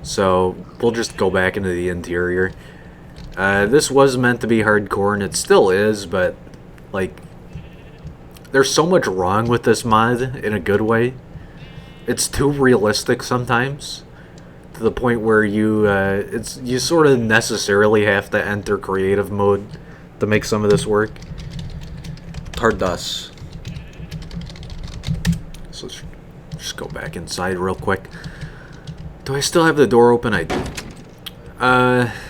So we'll just go back into the interior. This was meant to be hardcore, and it still is, but like, there's so much wrong with this mod in a good way. It's too realistic sometimes, to the point where you sort of necessarily have to enter creative mode to make some of this work. TARDIS. So let's just go back inside real quick. Do I still have the door open? I do.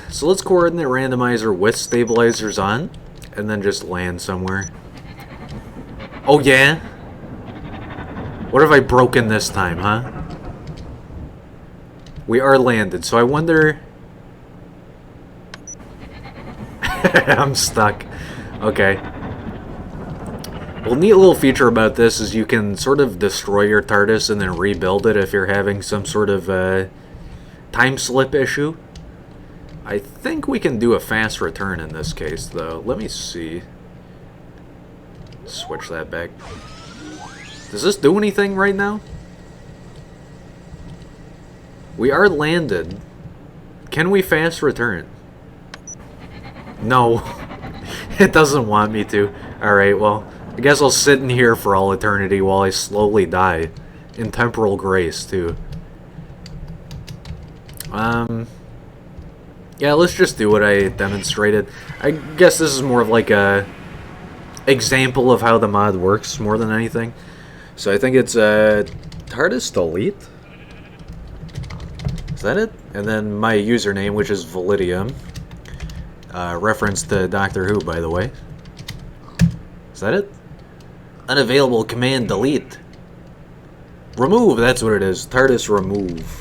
So let's coordinate randomizer with stabilizers on, and then just land somewhere. Oh yeah? What have I broken this time, huh? We are landed, so I wonder... I'm stuck. Okay. Well, neat little feature about this is you can sort of destroy your TARDIS and then rebuild it if you're having some sort of time slip issue. I think we can do a fast return in this case, though. Let me see. Switch that back. Does this do anything right now? We are landed. Can we fast return? No. It doesn't want me to. Alright, well, I guess I'll sit in here for all eternity while I slowly die. In temporal grace, too. Yeah, let's just do what I demonstrated. I guess this is more of like a example of how the mod works more than anything. So I think it's TARDIS delete. Is that it? And then my username, which is Validium. Reference to Doctor Who, by the way. Is that it? Unavailable command delete. Remove, that's what it is. TARDIS remove.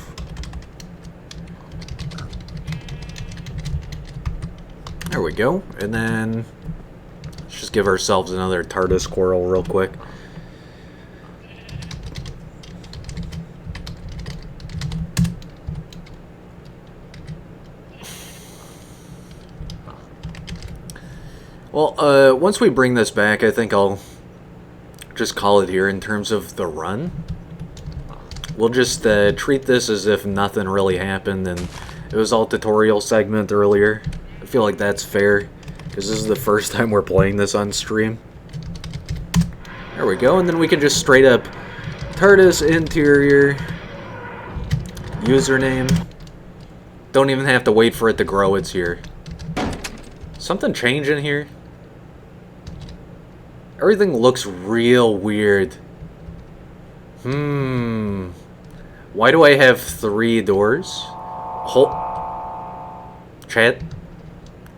There we go. And then let's just give ourselves another TARDIS quarrel real quick. Well, once we bring this back, I think I'll just call it here in terms of the run. We'll just treat this as if nothing really happened and it was all tutorial segment earlier. I feel like that's fair, because this is the first time we're playing this on stream. There we go, and then we can just straight up TARDIS interior, username. Don't even have to wait for it to grow, it's here. Something change in here? Everything looks real weird. Why do I have 3 doors? Chat?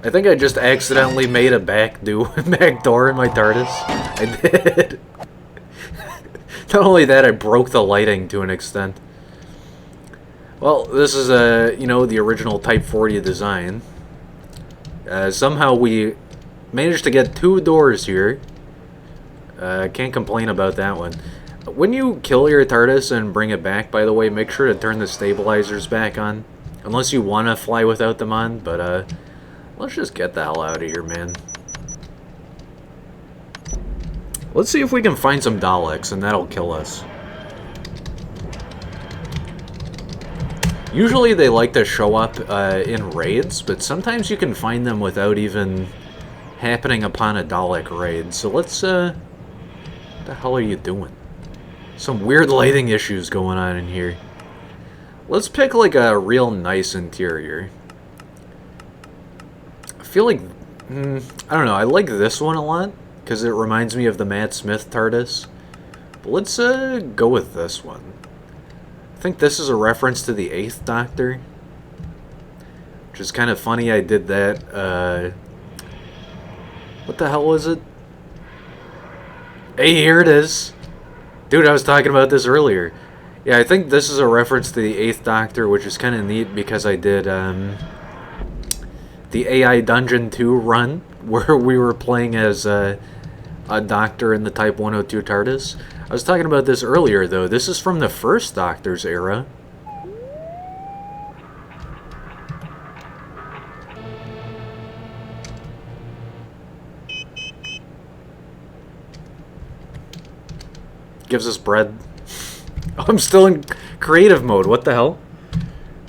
I think I just accidentally made a back door in my TARDIS. I did. Not only that, I broke the lighting to an extent. Well, this is you know, the original Type 40 design. Somehow we managed to get 2 doors here. Can't complain about that one. When you kill your TARDIS and bring it back, by the way, make sure to turn the stabilizers back on. Unless you want to fly without them on, but let's just get the hell out of here, man. Let's see if we can find some Daleks, and that'll kill us. Usually they like to show up in raids, but sometimes you can find them without even happening upon a Dalek raid. So let's, what the hell are you doing? Some weird lighting issues going on in here. Let's pick like a real nice interior. I feel like, I don't know, I like this one a lot because it reminds me of the Matt Smith TARDIS. But let's go with this one. I think this is a reference to the 8th Doctor, which is kind of funny I did that. What the hell was it? Hey, here it is. Dude, I was talking about this earlier. Yeah, I think this is a reference to the 8th Doctor, which is kind of neat because I did the AI Dungeon 2 run, where we were playing as a Doctor in the Type 102 TARDIS. I was talking about this earlier, though. This is from the first Doctor's era. Gives us bread. Oh, I'm still in creative mode. What the hell?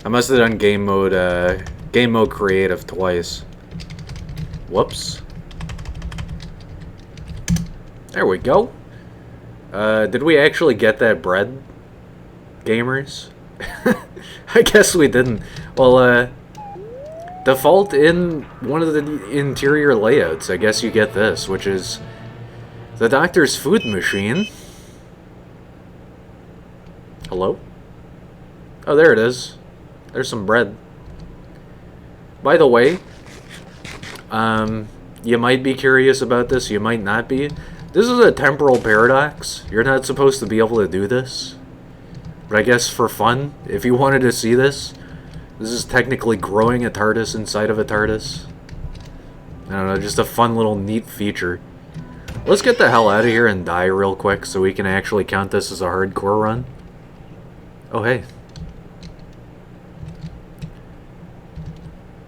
I must have done game mode creative twice. Whoops. There we go. Did we actually get that bread, gamers? I guess we didn't. Well, default in one of the interior layouts, I guess you get this, which is the Doctor's food machine. Hello? Oh, there it is. There's some bread. By the way, you might be curious about this, you might not be. This is a temporal paradox. You're not supposed to be able to do this. But I guess for fun, if you wanted to see this, this is technically growing a TARDIS inside of a TARDIS. I don't know, just a fun little neat feature. Let's get the hell out of here and die real quick so we can actually count this as a hardcore run. Oh, hey.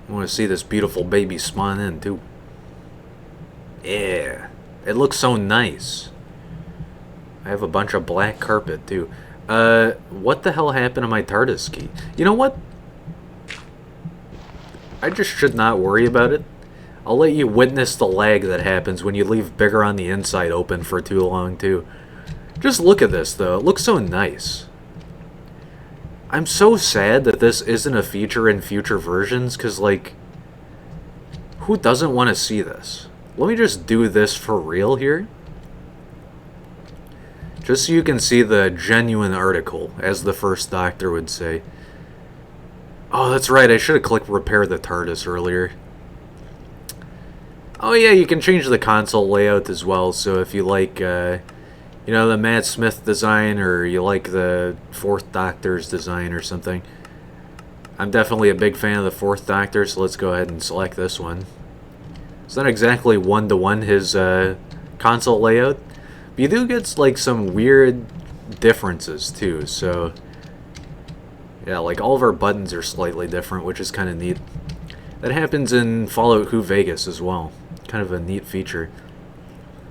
I want to see this beautiful baby spawn in, too. Yeah. It looks so nice. I have a bunch of black carpet, too. What the hell happened to my TARDIS key? You know what? I just should not worry about it. I'll let you witness the lag that happens when you leave bigger on the inside open for too long, too. Just look at this, though. It looks so nice. I'm so sad that this isn't a feature in future versions, because, like, who doesn't want to see this? Let me just do this for real here. Just so you can see the genuine article, as the first Doctor would say. Oh, that's right, I should have clicked Repair the TARDIS earlier. Oh yeah, you can change the console layout as well, so if you like, you know, the Matt Smith design, or you like the 4th Doctor's design or something. I'm definitely a big fan of the 4th Doctor, so let's go ahead and select this one. It's not exactly one-to-one his console layout, but you do get like some weird differences too, so yeah, like all of our buttons are slightly different, which is kind of neat. That happens in Fallout New Vegas as well. Kind of a neat feature.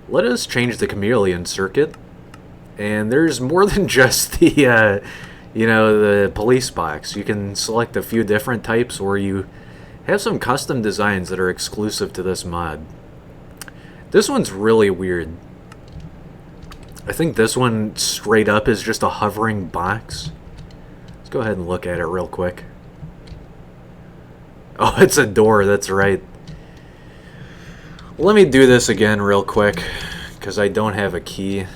Let us change the chameleon circuit. And there's more than just the, you know, the police box. You can select a few different types, or you have some custom designs that are exclusive to this mod. This one's really weird. I think this one straight up is just a hovering box. Let's go ahead and look at it real quick. Oh, it's a door, that's right. Let me do this again real quick, because I don't have a key.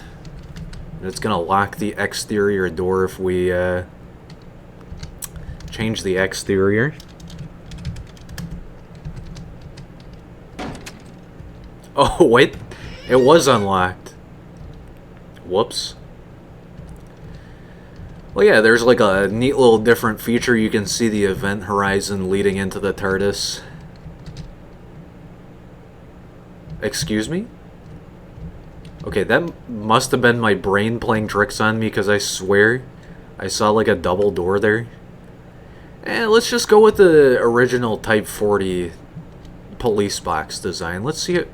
It's going to lock the exterior door if we change the exterior. Oh, wait. It was unlocked. Whoops. Well, yeah, there's like a neat little different feature. You can see the event horizon leading into the TARDIS. Excuse me? Okay, that must have been my brain playing tricks on me, because I swear I saw like a double door there. And let's just go with the original Type 40 police box design. Let's see it.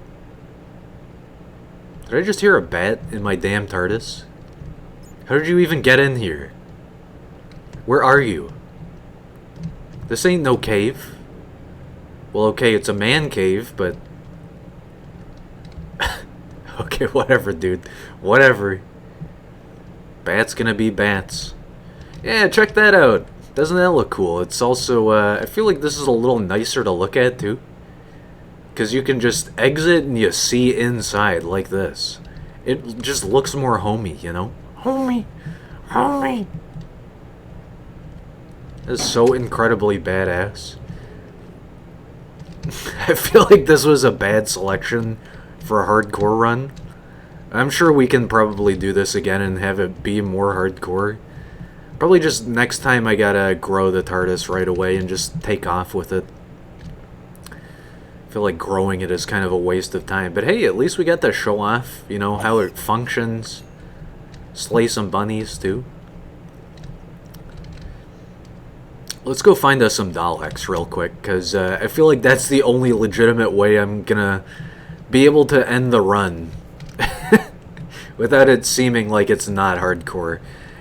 Did I just hear a bat in my damn TARDIS? How did you even get in here? Where are you? This ain't no cave. Well, okay, it's a man cave, but... Okay, whatever, dude. Whatever. Bats gonna be bats. Yeah, check that out. Doesn't that look cool? It's also, I feel like this is a little nicer to look at, too. Because you can just exit and you see inside, like this. It just looks more homey, you know? Homey! Homey! That's so incredibly badass. I feel like this was a bad selection for a hardcore run. I'm sure we can probably do this again and have it be more hardcore. Probably just next time I gotta grow the TARDIS right away and just take off with it. I feel like growing it is kind of a waste of time. But hey, at least we got to show off, you know, how it functions. Slay some bunnies, too. Let's go find us some Daleks real quick, because I feel like that's the only legitimate way I'm gonna be able to end the run. Without it seeming like it's not hardcore.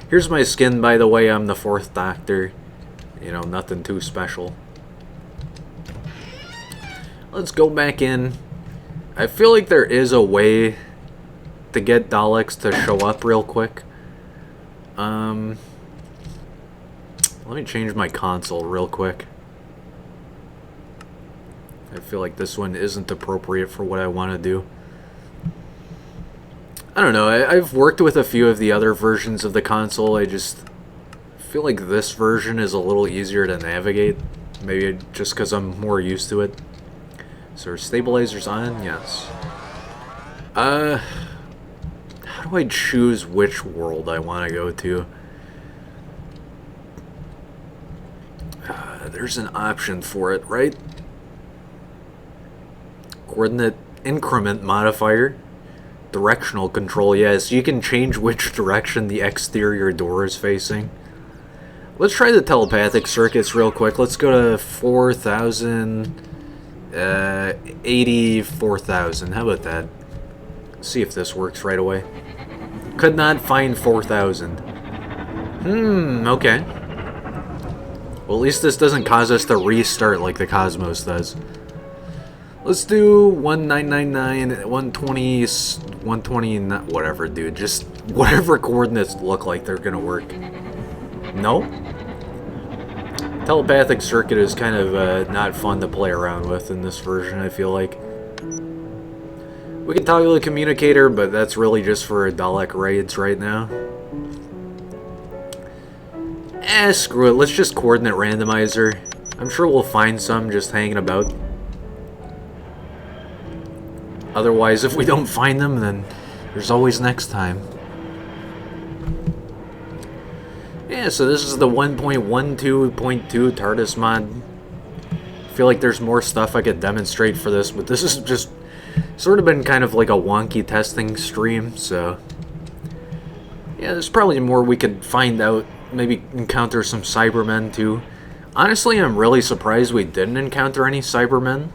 Here's my skin, by the way. I'm the 4th Doctor. You know, nothing too special. Let's go back in. I feel like there is a way to get Daleks to show up real quick. Let me change my console real quick. I feel like this one isn't appropriate for what I want to do. I don't know, I've worked with a few of the other versions of the console. I just feel like this version is a little easier to navigate. Maybe just because I'm more used to it. So are stabilizers on? Yes. How do I choose which world I want to go to? There's an option for it, right? Coordinate increment modifier. Directional control, yes. You can change which direction the exterior door is facing. Let's try the telepathic circuits real quick. Let's go to 4,000... 84,000. How about that? See if this works right away. Could not find 4,000. Okay. Well, at least this doesn't cause us to restart like the Cosmos does. Let's do 1999, 120, 120, whatever, dude. Just whatever coordinates look like they're gonna work. No? Telepathic circuit is kind of not fun to play around with in this version, I feel like. We can toggle the communicator, but that's really just for Dalek raids right now. Screw it. Let's just coordinate randomizer. I'm sure we'll find some just hanging about. Otherwise, if we don't find them, then there's always next time. Yeah, so this is the 1.12.2 TARDIS mod. I feel like there's more stuff I could demonstrate for this, but this is just sort of been kind of like a wonky testing stream, so... Yeah, there's probably more we could find out. Maybe encounter some Cybermen, too. Honestly, I'm really surprised we didn't encounter any Cybermen.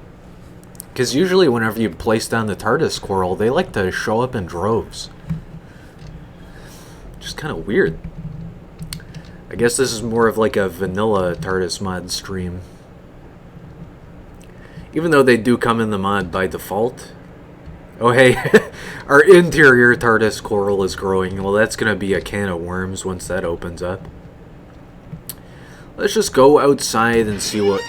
Because usually whenever you place down the TARDIS coral, they like to show up in droves. Just kind of weird. I guess this is more of like a vanilla TARDIS mod stream. Even though they do come in the mod by default. Oh hey, our interior TARDIS coral is growing. Well, that's going to be a can of worms once that opens up. Let's just go outside and see what...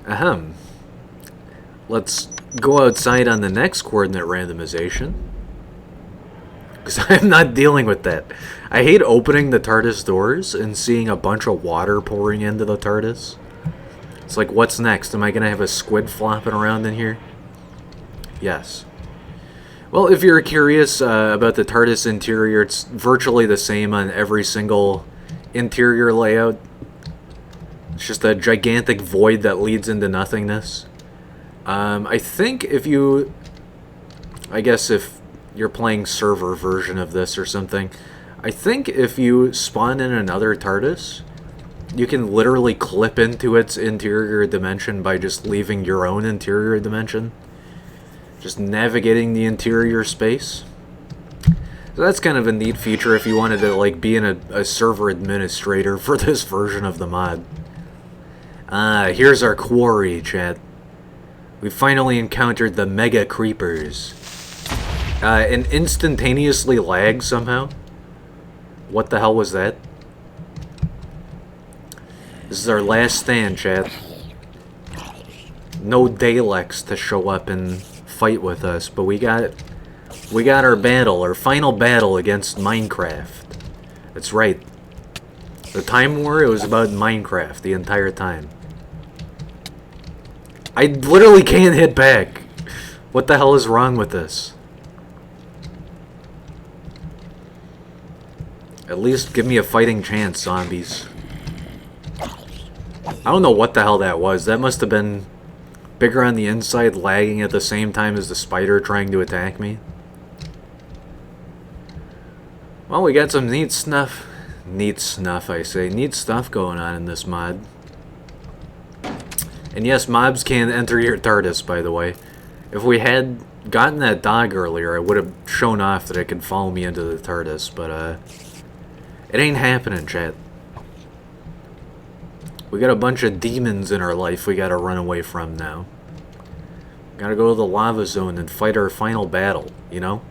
Ahem. Let's go outside on the next coordinate randomization. Because I'm not dealing with that. I hate opening the TARDIS doors and seeing a bunch of water pouring into the TARDIS. It's like, what's next? Am I going to have a squid flopping around in here? Yes. Well, if you're curious about the TARDIS interior, it's virtually the same on every single interior layout. It's just a gigantic void that leads into nothingness. I think if you... I guess if you're playing server version of this or something, I think if you spawn in another TARDIS, you can literally clip into its interior dimension by just leaving your own interior dimension. Just navigating the interior space. So that's kind of a neat feature if you wanted to like be in a server administrator for this version of the mod. Here's our quarry, chat. We finally encountered the mega creepers. And instantaneously lagged somehow. What the hell was that? This is our last stand, chat. No Daleks to show up and fight with us, but we got our battle, our final battle against Minecraft. That's right. The Time War, it was about Minecraft the entire time. I literally can't hit back. What the hell is wrong with this? At least give me a fighting chance, zombies. I don't know what the hell that was. That must have been bigger on the inside, lagging at the same time as the spider trying to attack me. Well, we got some neat stuff. Neat stuff, I say. Neat stuff going on in this mod. And yes, mobs can enter your TARDIS, by the way. If we had gotten that dog earlier, I would have shown off that it could follow me into the TARDIS, but, it ain't happening, chat. We got a bunch of demons in our life we gotta run away from now. Gotta go to the lava zone and fight our final battle, you know?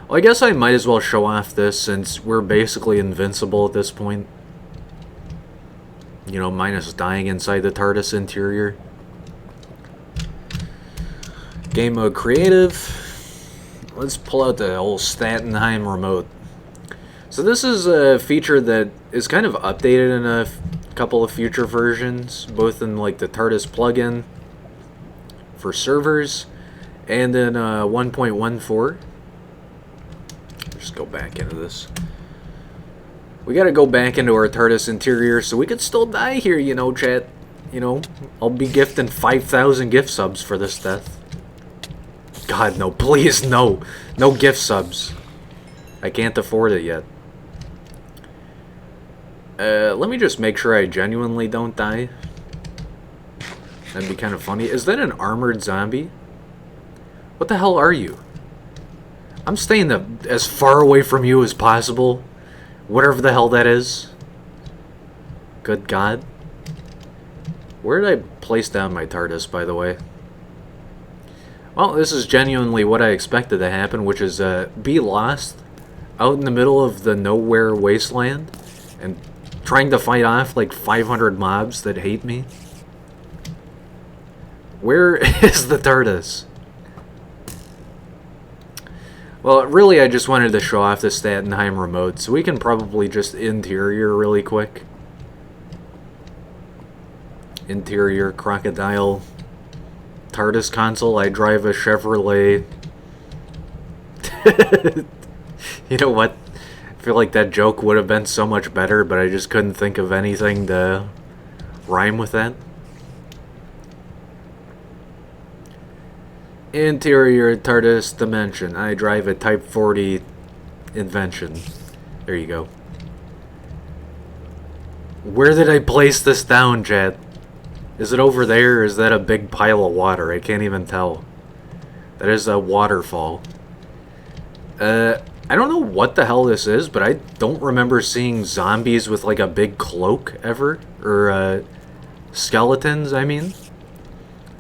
Well, I guess I might as well show off this since we're basically invincible at this point. You know, minus dying inside the TARDIS interior. Game mode creative. Let's pull out the old Statenheim remote. So this is a feature that is kind of updated in a couple of future versions, both in like the TARDIS plugin for servers and in 1.14. Just go back into this. We gotta go back into our TARDIS interior so we could still die here, you know, chat. You know, I'll be gifting 5,000 gift subs for this death. God, no, please, no. No gift subs. I can't afford it yet. Let me just make sure I genuinely don't die. That'd be kind of funny. Is that an armored zombie? What the hell are you? I'm staying as far away from you as possible. Whatever the hell that is. Good God. Where did I place down my TARDIS, by the way? Well, this is genuinely what I expected to happen, which is be lost out in the middle of the nowhere wasteland and trying to fight off like 500 mobs that hate me. Where is the TARDIS? Well, really, I just wanted to show off the Statenheim remote, so we can probably just interior really quick. Interior crocodile TARDIS console. I drive a Chevrolet. You know what? I feel like that joke would have been so much better, but I just couldn't think of anything to rhyme with that. Interior TARDIS dimension. I drive a Type 40 invention. There you go. Where did I place this down, Chad? Is it over there, or is that a big pile of water? I can't even tell. That is a waterfall. I don't know what the hell this is, but I don't remember seeing zombies with like a big cloak ever. Or, skeletons, I mean.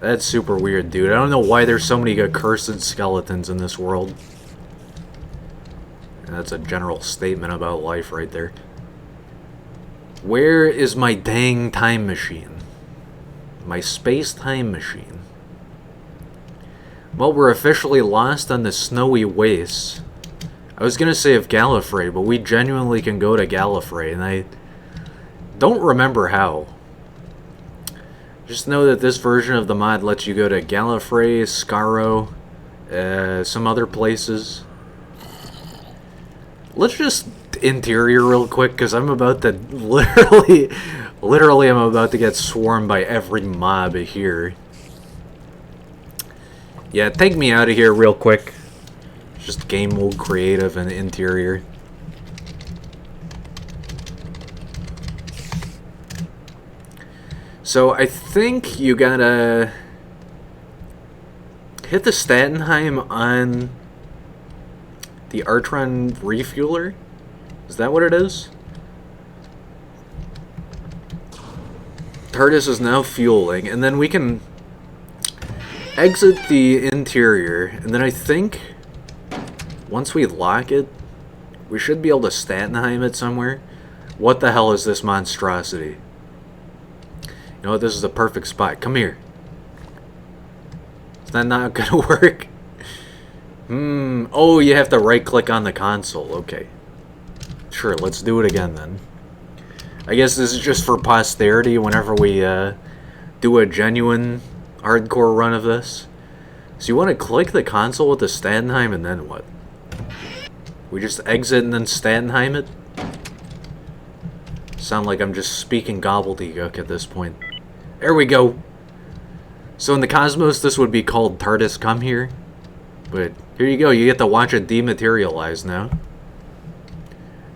That's super weird, dude. I don't know why there's so many accursed skeletons in this world. And that's a general statement about life right there. Where is my dang time machine? My space time machine. Well, we're officially lost on the snowy wastes. I was gonna say of Gallifrey, but we genuinely can go to Gallifrey, and I don't remember how. Just know that this version of the mod lets you go to Gallifrey, Skaro, some other places. Let's just interior real quick, because I'm about to literally I'm about to get swarmed by every mob here. Yeah, take me out of here real quick. Just game mode creative and interior. So I think you gotta hit the Statenheim on the Artron refueler. Is that what it is? TARDIS is now fueling, and then we can exit the interior, and then I think once we lock it, we should be able to Stattenheim it somewhere. What the hell is this monstrosity? You know what, this is the perfect spot. Come here. Is that not gonna work? Oh, you have to right click on the console. Okay. Sure, let's do it again then. I guess this is just for posterity whenever we do a genuine hardcore run of this. So you want to click the console with the Stattenheim and then what? We just exit and then Stattenheim it? Sound like I'm just speaking gobbledygook at this point. There we go. So in the cosmos, this would be called TARDIS Come Here. But here you go, you get to watch it dematerialize now.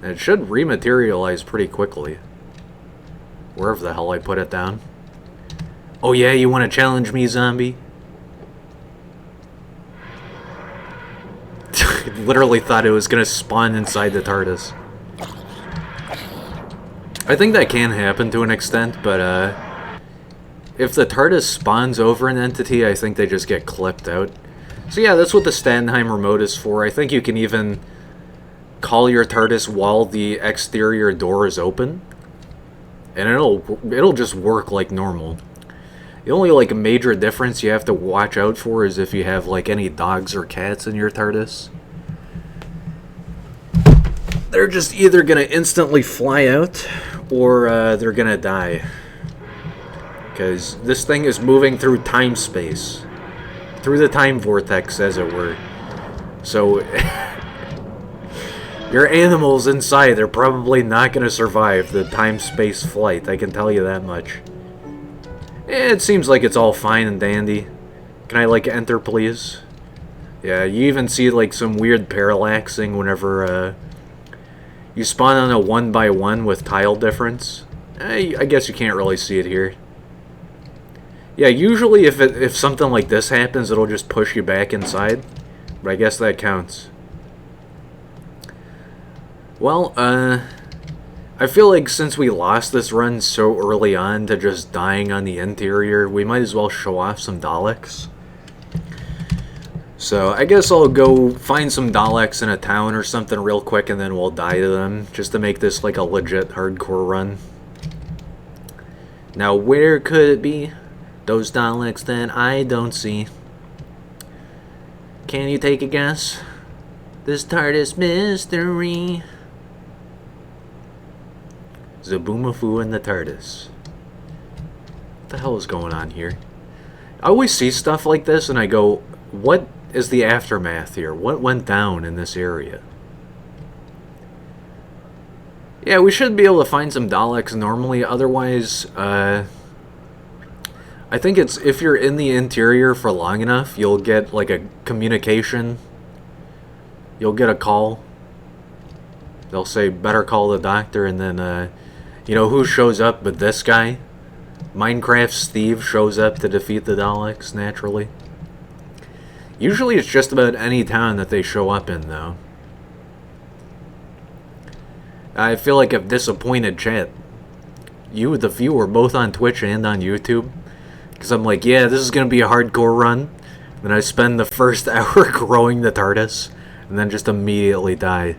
And it should rematerialize pretty quickly. Wherever the hell I put it down. Oh yeah, you want to challenge me, zombie? Literally thought it was going to spawn inside the TARDIS. I think that can happen to an extent, but if the TARDIS spawns over an entity, I think they just get clipped out. So yeah, that's what the Stattenheim remote is for. I think you can even call your TARDIS while the exterior door is open, and it'll just work like normal. The only like major difference you have to watch out for is if you have like any dogs or cats in your TARDIS. They're just either gonna instantly fly out or they're gonna die, because this thing is moving through time-space, through the time vortex, as it were. So your animals inside are probably not going to survive the time-space flight, I can tell you that much. It seems like it's all fine and dandy. Can I, like, enter, please? Yeah, you even see, like, some weird parallaxing whenever, you spawn on a 1x1 with tile difference. I guess you can't really see it here. Yeah, usually if something like this happens, it'll just push you back inside. But I guess that counts. Well, I feel like since we lost this run so early on to just dying on the interior, we might as well show off some Daleks. So I guess I'll go find some Daleks in a town or something real quick, and then we'll die to them, just to make this like a legit hardcore run. Now, where could it be? Those Daleks that I don't see. Can you take a guess? This TARDIS mystery. Zaboomafoo and the TARDIS. What the hell is going on here? I always see stuff like this and I go, what is the aftermath here? What went down in this area? Yeah, we should be able to find some Daleks normally. Otherwise, I think it's if you're in the interior for long enough, you'll get like a communication. You'll get a call. They'll say, better call the doctor, and then, you know, who shows up but this guy? Minecraft Steve shows up to defeat the Daleks, naturally. Usually it's just about any town that they show up in, though. I feel like I've disappointed chat. You, the viewer, both on Twitch and on YouTube. Because I'm like, yeah, this is going to be a hardcore run. Then I spend the first hour growing the TARDIS, and then just immediately die.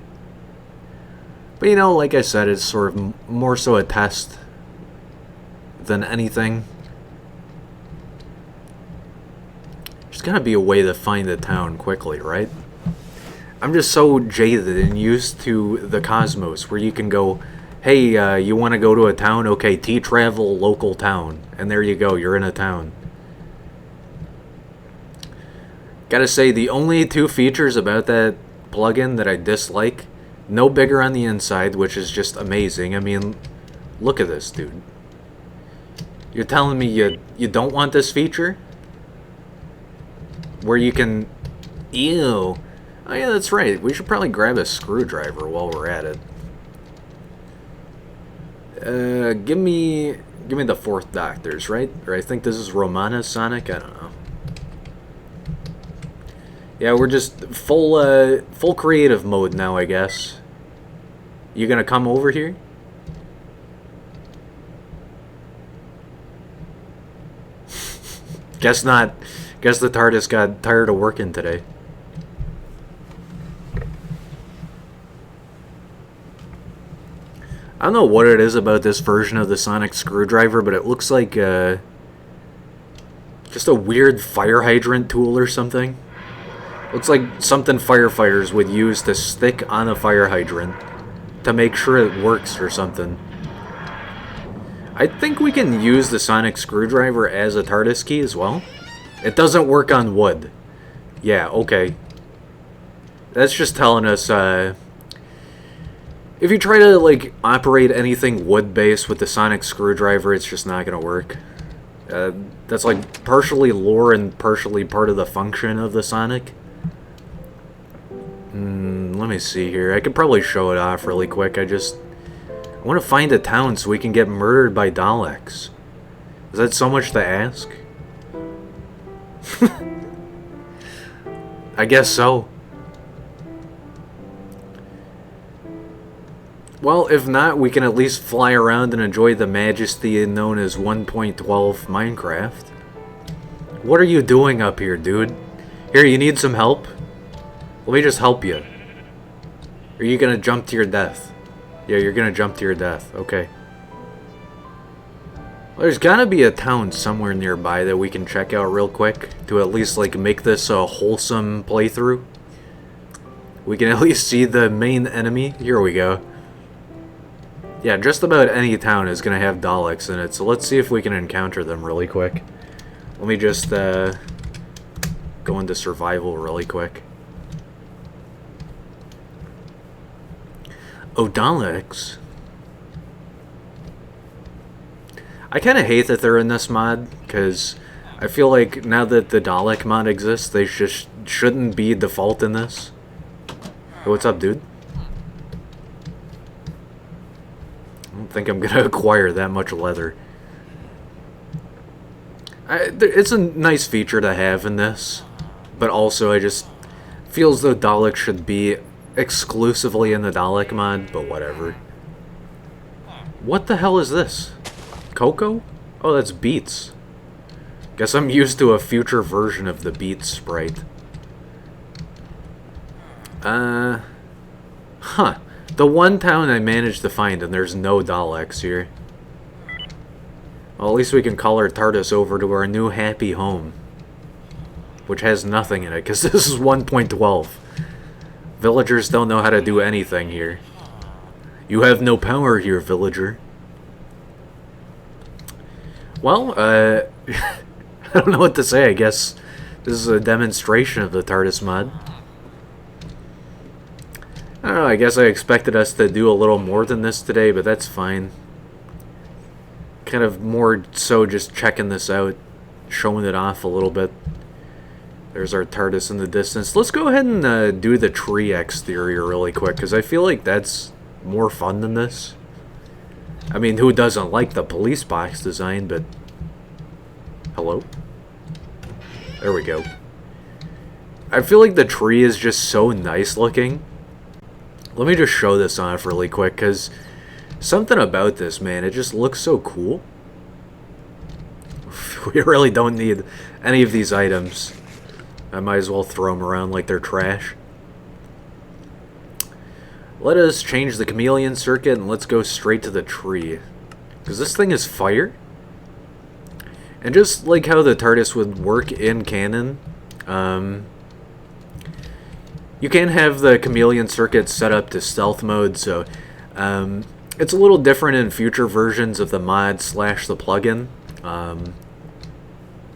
But you know, like I said, it's sort of more so a test than anything. There's gotta be a way to find the town quickly, right? I'm just so jaded and used to the cosmos, where you can go, hey, you want to go to a town? Okay, T-Travel local town. And there you go, you're in a town. Gotta say, the only two features about that plugin that I dislike, no bigger on the inside, which is just amazing. I mean, look at this, dude. You're telling me you don't want this feature? Where you can... Ew. Oh yeah, that's right. We should probably grab a screwdriver while we're at it. Give me the fourth Doctors, right? Or I think this is Romana Sonic? I don't know. Yeah, we're just full creative mode now, I guess. You gonna come over here? Guess not. Guess the TARDIS got tired of working today. I don't know what it is about this version of the sonic screwdriver, but it looks like just a weird fire hydrant tool or something. Looks like something firefighters would use to stick on a fire hydrant to make sure it works or something. I think we can use the sonic screwdriver as a TARDIS key as well. It doesn't work on wood. Yeah, okay. That's just telling us, if you try to, like, operate anything wood-based with the sonic screwdriver, it's just not gonna work. That's, like, partially lore and partially part of the function of the sonic. Let me see here. I could probably show it off really quick. I want to find a town so we can get murdered by Daleks. Is that so much to ask? I guess so. Well, if not, we can at least fly around and enjoy the majesty known as 1.12 Minecraft. What are you doing up here, dude? Here, you need some help? Let me just help you. Are you gonna jump to your death? Yeah, you're gonna jump to your death. Okay. Well, there's gotta be a town somewhere nearby that we can check out real quick to at least, like, make this a wholesome playthrough. We can at least see the main enemy. Here we go. Yeah, just about any town is gonna have Daleks in it, so let's see if we can encounter them really quick. Let me just, go into survival really quick. Oh, Daleks. I kind of hate that they're in this mod, because I feel like now that the Dalek mod exists, they just shouldn't be default in this. Hey, what's up, dude? I don't think I'm gonna acquire that much leather. It's a nice feature to have in this, but also I just feel as though Dalek should be exclusively in the Dalek mod, but whatever. What the hell is this? Cocoa? Oh, that's Beats. Guess I'm used to a future version of the Beats sprite. Huh. The one town I managed to find, and there's no Daleks here. Well, at least we can call our TARDIS over to our new happy home. Which has nothing in it, because this is 1.12. Villagers don't know how to do anything here. You have no power here, villager. Well, I don't know what to say. I guess this is a demonstration of the TARDIS mod. I don't know, I guess I expected us to do a little more than this today, but that's fine. Kind of more so just checking this out, showing it off a little bit. There's our TARDIS in the distance. Let's go ahead and do the tree exterior really quick, because I feel like that's more fun than this. I mean, who doesn't like the police box design, but... Hello? There we go. I feel like the tree is just so nice looking. Let me just show this off really quick, because something about this, man, it just looks so cool. We really don't need any of these items. I might as well throw them around like they're trash. Let us change the chameleon circuit and let's go straight to the tree. Because this thing is fire. And just like how the TARDIS would work in canon, you can have the chameleon circuit set up to stealth mode, so it's a little different in future versions of the mod / the plugin.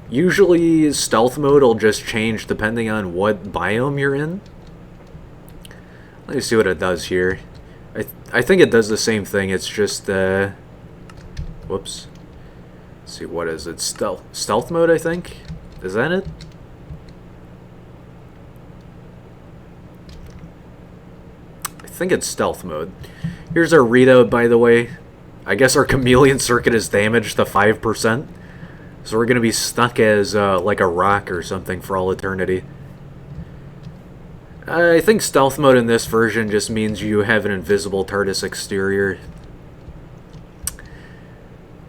Usually stealth mode will just change depending on what biome you're in. Let me see what it does here. I think it does the same thing, it's just, whoops. Let's see, what is it? Stealth mode, I think? Is that it? I think it's stealth mode. Here's our readout, by the way. I guess our chameleon circuit is damaged to 5%. So we're going to be stuck as, like a rock or something for all eternity. I think stealth mode in this version just means you have an invisible TARDIS exterior.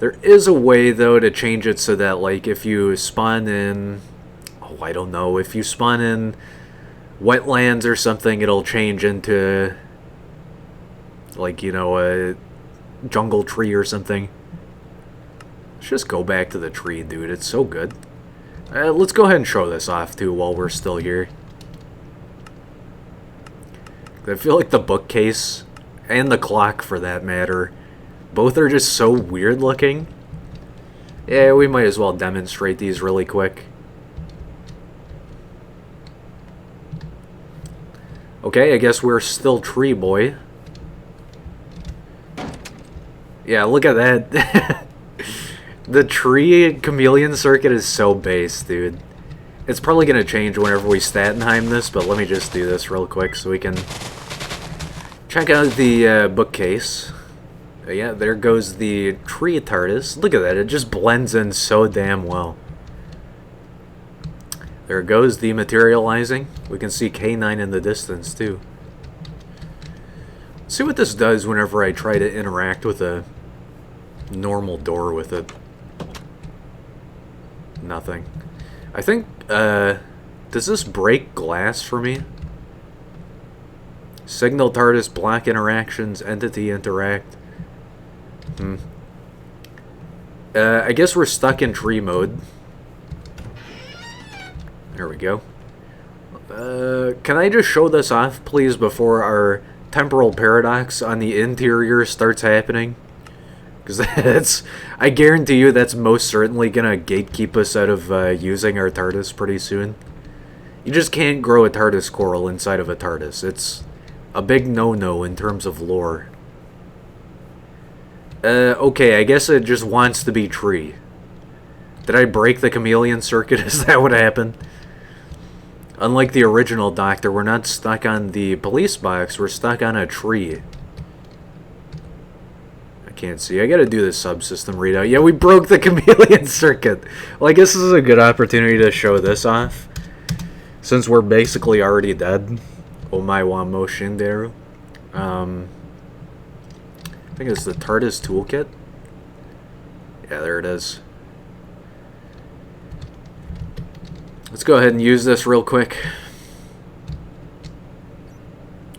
There is a way, though, to change it so that, like, if you spawn in... Oh, I don't know. If you spawn in wetlands or something, it'll change into, like, you know, a jungle tree or something. Let's just go back to the tree, dude. It's so good. Let's go ahead and show this off, too, while we're still here. I feel like the bookcase, and the clock, for that matter, both are just so weird looking. Yeah, we might as well demonstrate these really quick. Okay, I guess we're still Tree Boy. Yeah, look at that. The tree chameleon circuit is so base, dude. It's probably going to change whenever we Statenheim this, but let me just do this real quick so we can check out the bookcase. Yeah, there goes the tree TARDIS. Look at that, it just blends in so damn well. There goes the materializing. We can see K9 in the distance, too. Let's see what this does whenever I try to interact with a normal door with it. Nothing. I think, does this break glass for me? Signal TARDIS, block interactions, entity interact. I guess we're stuck in tree mode. There we go. Can I just show this off, please, before our temporal paradox on the interior starts happening? Because that's, I guarantee you that's most certainly gonna gatekeep us out of using our TARDIS pretty soon. You just can't grow a TARDIS coral inside of a TARDIS. It's a big no-no in terms of lore. Okay, I guess it just wants to be tree. Did I break the chameleon circuit? Is that what happened? Unlike the original Doctor, we're not stuck on the police box, we're stuck on a tree. I can't see. I gotta do the subsystem readout. Yeah, we broke the chameleon circuit. Well, I guess this is a good opportunity to show this off, since we're basically already dead. Omae wa mo shinderu. I think it's the TARDIS toolkit. Yeah, there it is. Let's go ahead and use this real quick.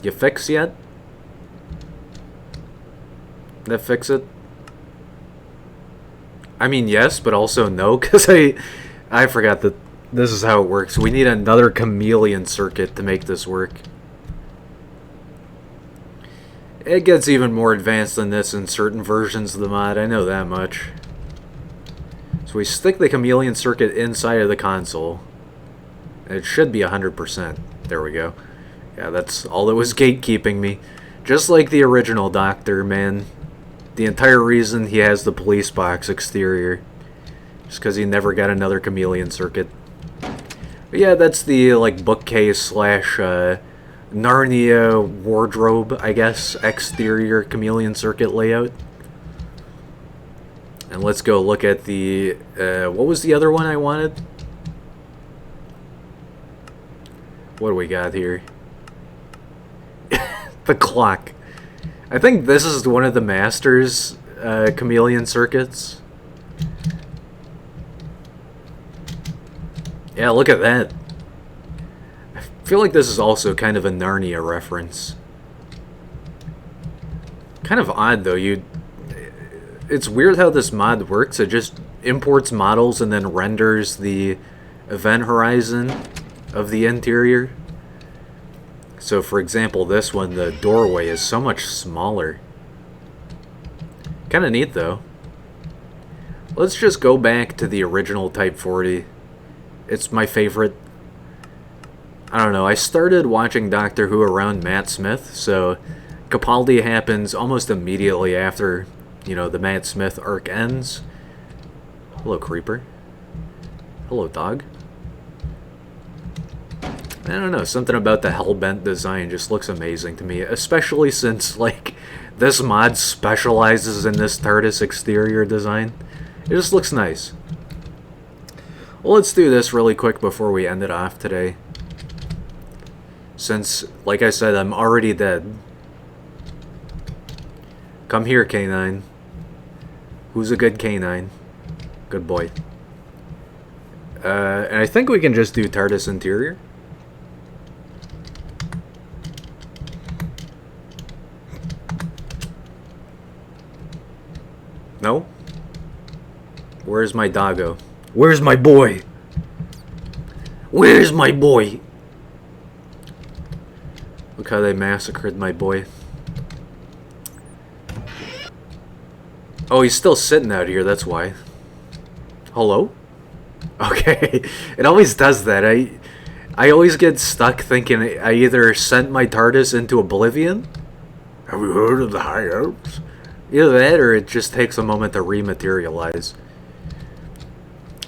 You fix yet? That fix it? I mean, yes, but also no, because I forgot that this is how it works. We need another chameleon circuit to make this work. It gets even more advanced than this in certain versions of the mod, I know that much. So we stick the chameleon circuit inside of the console. It should be 100%. There we go. Yeah, that's all that was gatekeeping me. Just like the original Doctor, man. The entire reason he has the police box exterior. Just because he never got another chameleon circuit. But yeah, that's the like bookcase slash Narnia wardrobe, I guess, exterior chameleon circuit layout. And let's go look at the, what was the other one I wanted? What do we got here? The clock. I think this is one of the Masters chameleon circuits. Yeah, look at that. I feel like this is also kind of a Narnia reference. Kind of odd, though. It's weird how this mod works. It just imports models and then renders the event horizon of the interior. So, for example, this one, the doorway is so much smaller. Kind of neat, though. Let's just go back to the original Type 40. It's my favorite. I don't know, I started watching Doctor Who around Matt Smith, so Capaldi happens almost immediately after, you know, the Matt Smith arc ends. Hello, Creeper. Hello, dog. I don't know, something about the Hellbent design just looks amazing to me, especially since, like, this mod specializes in this TARDIS exterior design. It just looks nice. Well, let's do this really quick before we end it off today. Since, like I said, I'm already dead. Come here, K9. Who's a good canine? Good boy. And I think we can just do TARDIS interior. No? Where's my doggo? Where's my boy? Where's my boy? Look how they massacred my boy. Oh, he's still sitting out here, that's why. Hello? Okay. It always does that. I always get stuck thinking I either sent my TARDIS into oblivion. Have you heard of the High Elves? Either that or it just takes a moment to rematerialize.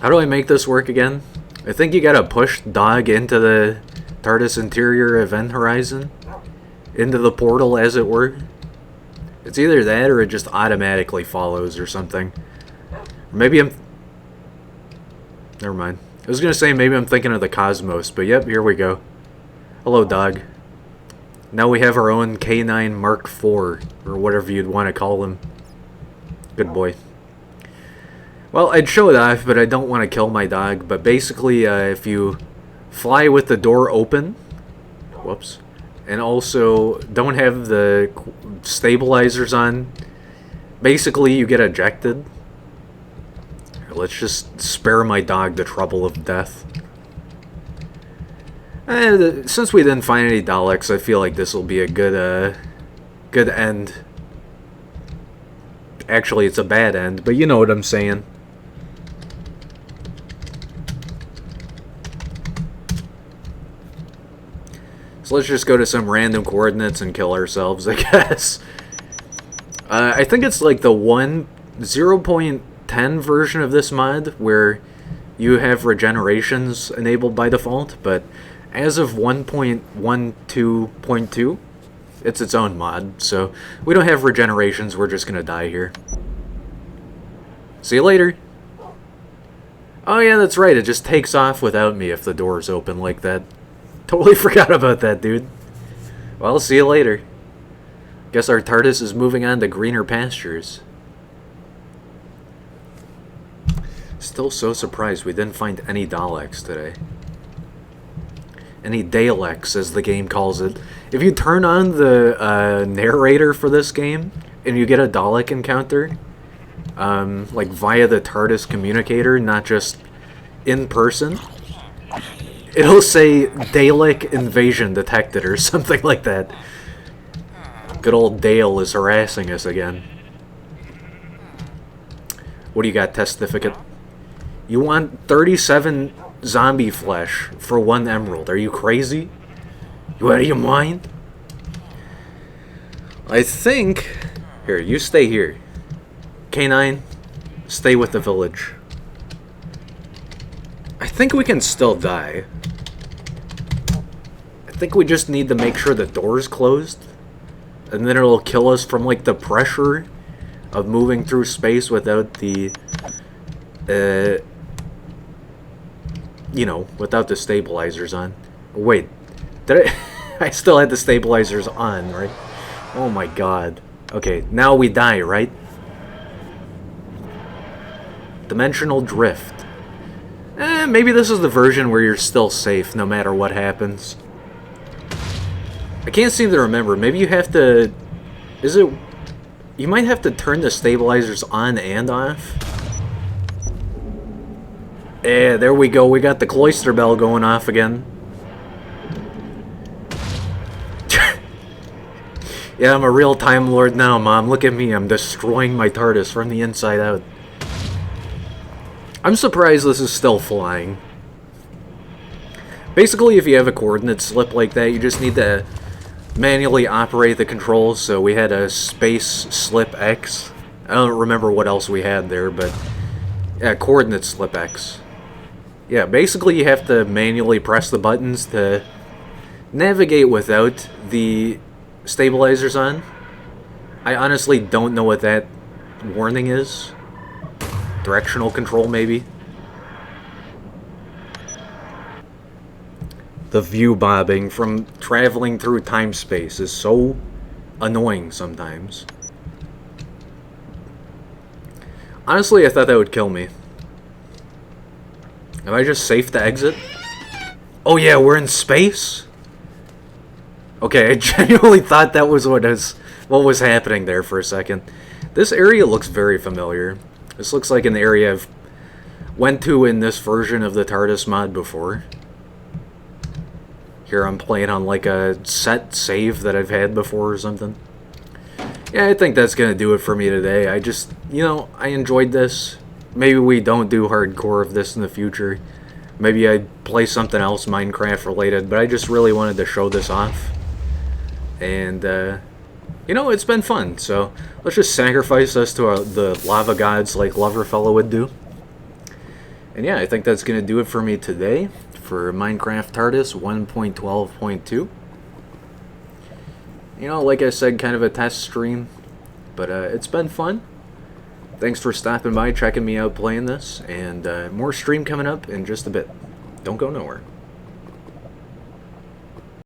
How do I make this work again? I think you gotta push dog into the TARDIS interior event horizon. Into the portal, as it were. It's either that or it just automatically follows or something. Maybe I'm... Never mind. I was gonna say maybe I'm thinking of the Cosmos, but yep, here we go. Hello, dog. Now we have our own K9 Mark IV, or whatever you'd want to call him. Good boy. Well, I'd show it off, but I don't want to kill my dog. But basically, if you fly with the door open... Whoops. And also don't have the stabilizers on, basically you get ejected. Let's just spare my dog the trouble of death. Since we didn't find any Daleks, I feel like this will be a good end. Actually, it's a bad end, but you know what I'm saying. So let's just go to some random coordinates and kill ourselves, I guess. I think it's like the 0.10 version of this mod where you have regenerations enabled by default, but as of 1.12.2, it's its own mod, so we don't have regenerations, we're just gonna die here. See you later! Oh yeah, that's right, it just takes off without me if the door's open like that. Totally forgot about that, dude. Well, see you later. Guess our TARDIS is moving on to greener pastures. Still so surprised we didn't find any Daleks today. Any Daleks, as the game calls it. If you turn on the narrator for this game, and you get a Dalek encounter, like via the TARDIS communicator, not just in person, it'll say Dalek invasion detected or something like that. Good old Dale is harassing us again. What do you got, testificate? You want 37 zombie flesh for 1 emerald. Are you crazy? You out of your mind? I think... Here, you stay here. K9, stay with the village. I think we can still die. I think we just need to make sure the door's closed. And then it'll kill us from, like, the pressure of moving through space without the... you know, without the stabilizers on. Wait, did I... I still had the stabilizers on, right? Oh my god. Okay, now we die, right? Dimensional drift. Maybe this is the version where you're still safe no matter what happens. I can't seem to remember. Maybe you have to... Is it... You might have to turn the stabilizers on and off. Yeah, there we go. We got the cloister bell going off again. Yeah, I'm a real Time Lord now, Mom. Look at me. I'm destroying my TARDIS from the inside out. I'm surprised this is still flying. Basically, if you have a coordinate slip like that, you just need to manually operate the controls. So we had a space slip X. I don't remember what else we had there, but... Yeah, coordinate slip X. Yeah, basically you have to manually press the buttons to navigate without the stabilizers on. I honestly don't know what that warning is. Directional control, maybe? The view bobbing from traveling through time-space is so annoying sometimes. Honestly, I thought that would kill me. Am I just safe to exit? Oh yeah, we're in space? Okay, I genuinely thought that was what was happening there for a second. This area looks very familiar. This looks like an area I've went to in this version of the TARDIS mod before. Here I'm playing on like a set save that I've had before or something. Yeah, I think that's gonna do it for me today. I just, I enjoyed this. Maybe we don't do hardcore of this in the future. Maybe I'd play something else Minecraft related, but I just really wanted to show this off. And, it's been fun, so let's just sacrifice us to the lava gods like Loverfellow would do. And yeah, I think that's going to do it for me today for Minecraft TARDIS 1.12.2. Like I said, kind of a test stream, but it's been fun. Thanks for stopping by, checking me out playing this, and more stream coming up in just a bit. Don't go nowhere.